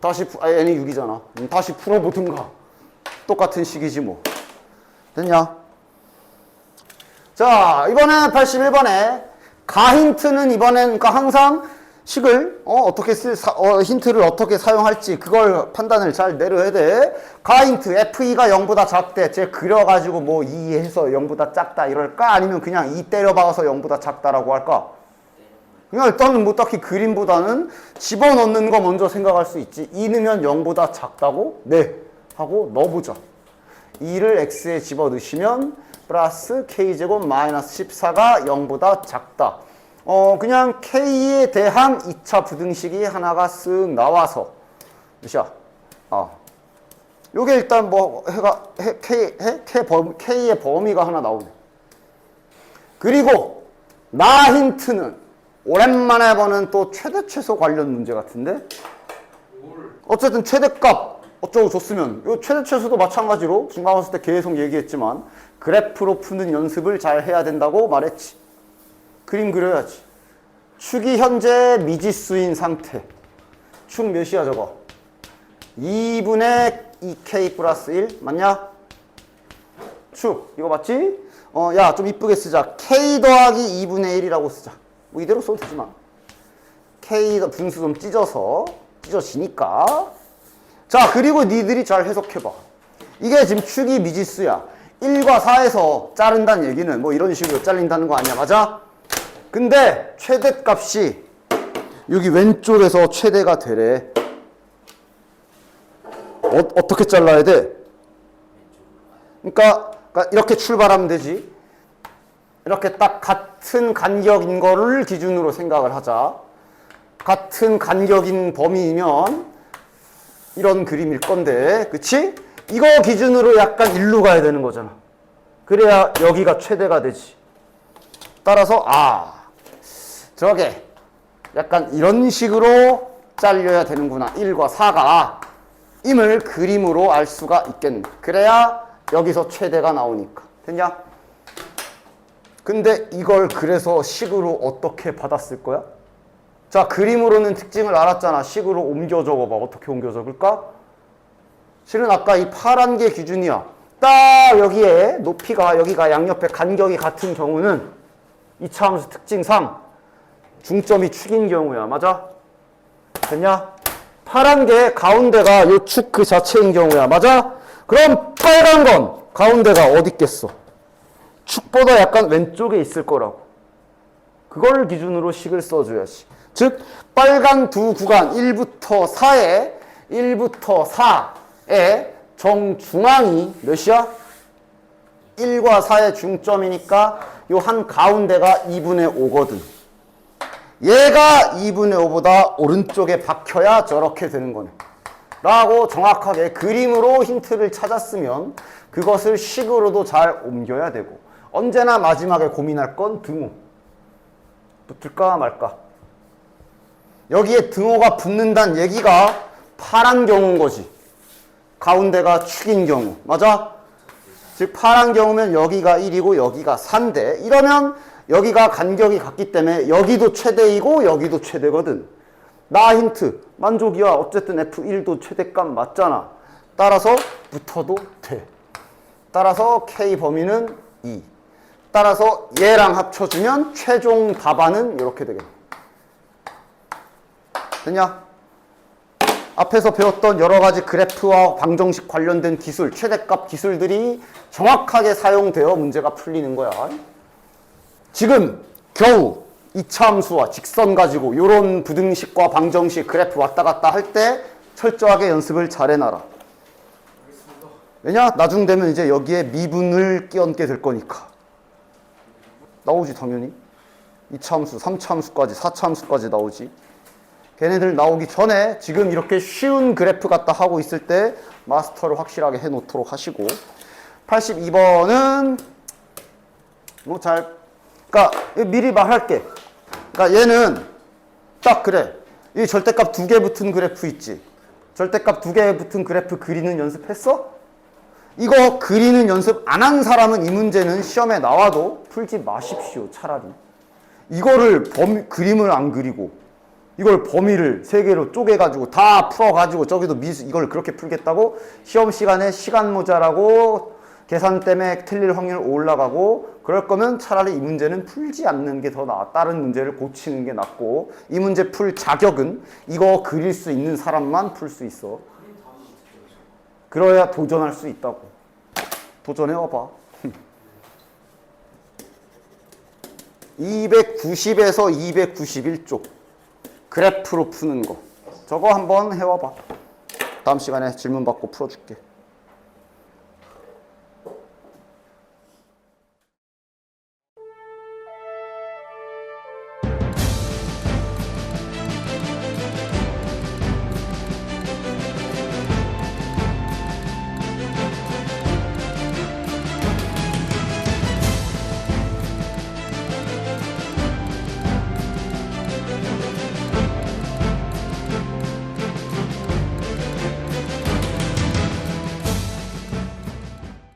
다시 n이 6이잖아. 다시 풀어보든가. 똑같은 식이지 뭐. 됐냐? 자, 이번에 81번에 가힌트는 이번엔 그러니까 항상 식을 어떻게 힌트를 어떻게 사용할지 그걸 판단을 잘 내려야 돼. 가힌트 F2가 0보다 작대. 쟤 그려가지고 뭐 2 해서 0보다 작다 이럴까? 아니면 그냥 2 때려박아서 0보다 작다라고 할까? 그냥 일단은 뭐 딱히 그림보다는 집어넣는 거 먼저 생각할 수 있지. 2 넣으면 0보다 작다고? 네. 하고 넣어보자. 2를 x에 집어넣으시면 플러스 k제곱 마이너스 14가 0보다 작다. 그냥 k에 대한 2차 부등식이 하나가 쓱 나와서 몇이야? 요게 일단 뭐 k의 범위가 하나 나오네. 그리고 나 힌트는 오랜만에 보는 또 최대 최소 관련 문제 같은데? 어쨌든 최대값 어쩌고 줬으면 이 최대 최소도 마찬가지로 중간고사 때 계속 얘기했지만 그래프로 푸는 연습을 잘 해야 된다고 말했지. 그림 그려야지. 축이 현재 미지수인 상태. 축 몇이야 저거? 2분의 2k 플러스 1 맞냐? 축 이거 맞지? 야 좀 이쁘게 쓰자. k 더하기 2분의 1이라고 쓰자. 뭐 이대로 써도 되지만 k 분수 좀 찢어지니까. 자 그리고 니들이 잘 해석해봐. 이게 지금 축이 미지수야. 1과 4에서 자른다는 얘기는 뭐 이런 식으로 잘린다는 거 아니야, 맞아? 근데 최대값이 여기 왼쪽에서 최대가 되래. 어떻게 잘라야 돼? 그러니까 이렇게 출발하면 되지. 이렇게 딱 같은 간격인 거를 기준으로 생각을 하자. 같은 간격인 범위이면 이런 그림일 건데, 그치? 이거 기준으로 약간 일로 가야 되는 거잖아. 그래야 여기가 최대가 되지. 따라서 저게 약간 이런 식으로 잘려야 되는구나. 1과 4가 임을 그림으로 알 수가 있겠네. 그래야 여기서 최대가 나오니까. 됐냐? 근데 이걸 그래서 식으로 어떻게 받았을 거야? 자, 그림으로는 특징을 알았잖아. 식으로 옮겨 적어봐. 어떻게 옮겨 적을까? 실은 아까 이 파란 게 기준이야. 딱 여기에 높이가 여기가 양옆에 간격이 같은 경우는 이차함수 특징상 중점이 축인 경우야. 맞아? 됐냐? 파란 게 가운데가 요 축 그 자체인 경우야. 맞아? 그럼 빨간 건 가운데가 어디 있겠어? 축보다 약간 왼쪽에 있을 거라고. 그걸 기준으로 식을 써줘야지. 즉 빨간 두 구간 1부터 4의 정중앙이 몇이야? 1과 4의 중점이니까 요 한 가운데가 2분의 5거든. 얘가 2분의 5보다 오른쪽에 박혀야 저렇게 되는 거네. 라고 정확하게 그림으로 힌트를 찾았으면 그것을 식으로도 잘 옮겨야 되고, 언제나 마지막에 고민할 건 등호. 붙을까 말까. 여기에 등호가 붙는다는 얘기가 파란 경우인 거지. 가운데가 축인 경우. 맞아? 즉 파란 경우면 여기가 1이고 여기가 4인데, 이러면 여기가 간격이 같기 때문에 여기도 최대이고 여기도 최대거든. 나 힌트 만족이야. 어쨌든 F1도 최대값 맞잖아. 따라서 붙어도 돼. 따라서 K 범위는 2. 따라서 얘랑 합쳐주면 최종 답안은 이렇게 되겠네. 됐냐? 앞에서 배웠던 여러 가지 그래프와 방정식 관련된 기술, 최대값 기술들이 정확하게 사용되어 문제가 풀리는 거야. 지금 겨우 이차함수와 직선 가지고 이런 부등식과 방정식 그래프 왔다 갔다 할 때 철저하게 연습을 잘 해놔라. 왜냐? 나중 되면 이제 여기에 미분을 끼얹게 될 거니까. 나오지 당연히. 2차함수, 3차함수까지, 4차함수까지 나오지. 걔네들 나오기 전에 지금 이렇게 쉬운 그래프 갖다 하고 있을 때 마스터를 확실하게 해놓도록 하시고, 82번은 뭐 그러니까 미리 말할게. 그러니까 얘는 딱 그래. 이 절대값 2개 붙은 그래프 있지. 절대값 2개 붙은 그래프 그리는 연습했어? 이거 그리는 연습 안 한 사람은 이 문제는 시험에 나와도 풀지 마십시오. 차라리. 이거를 그림을 안 그리고 이걸 범위를 3개로 쪼개가지고 다 풀어가지고 저기도 이걸 그렇게 풀겠다고 시험 시간에 시간 모자라고 계산 때문에 틀릴 확률 올라가고, 그럴 거면 차라리 이 문제는 풀지 않는 게 더 나아. 다른 문제를 고치는 게 낫고, 이 문제 풀 자격은 이거 그릴 수 있는 사람만 풀 수 있어. 그래야 도전할 수 있다고. 도전해와봐. 290에서 291쪽 그래프로 푸는 거, 저거 한번 해와봐. 다음 시간에 질문 받고 풀어줄게.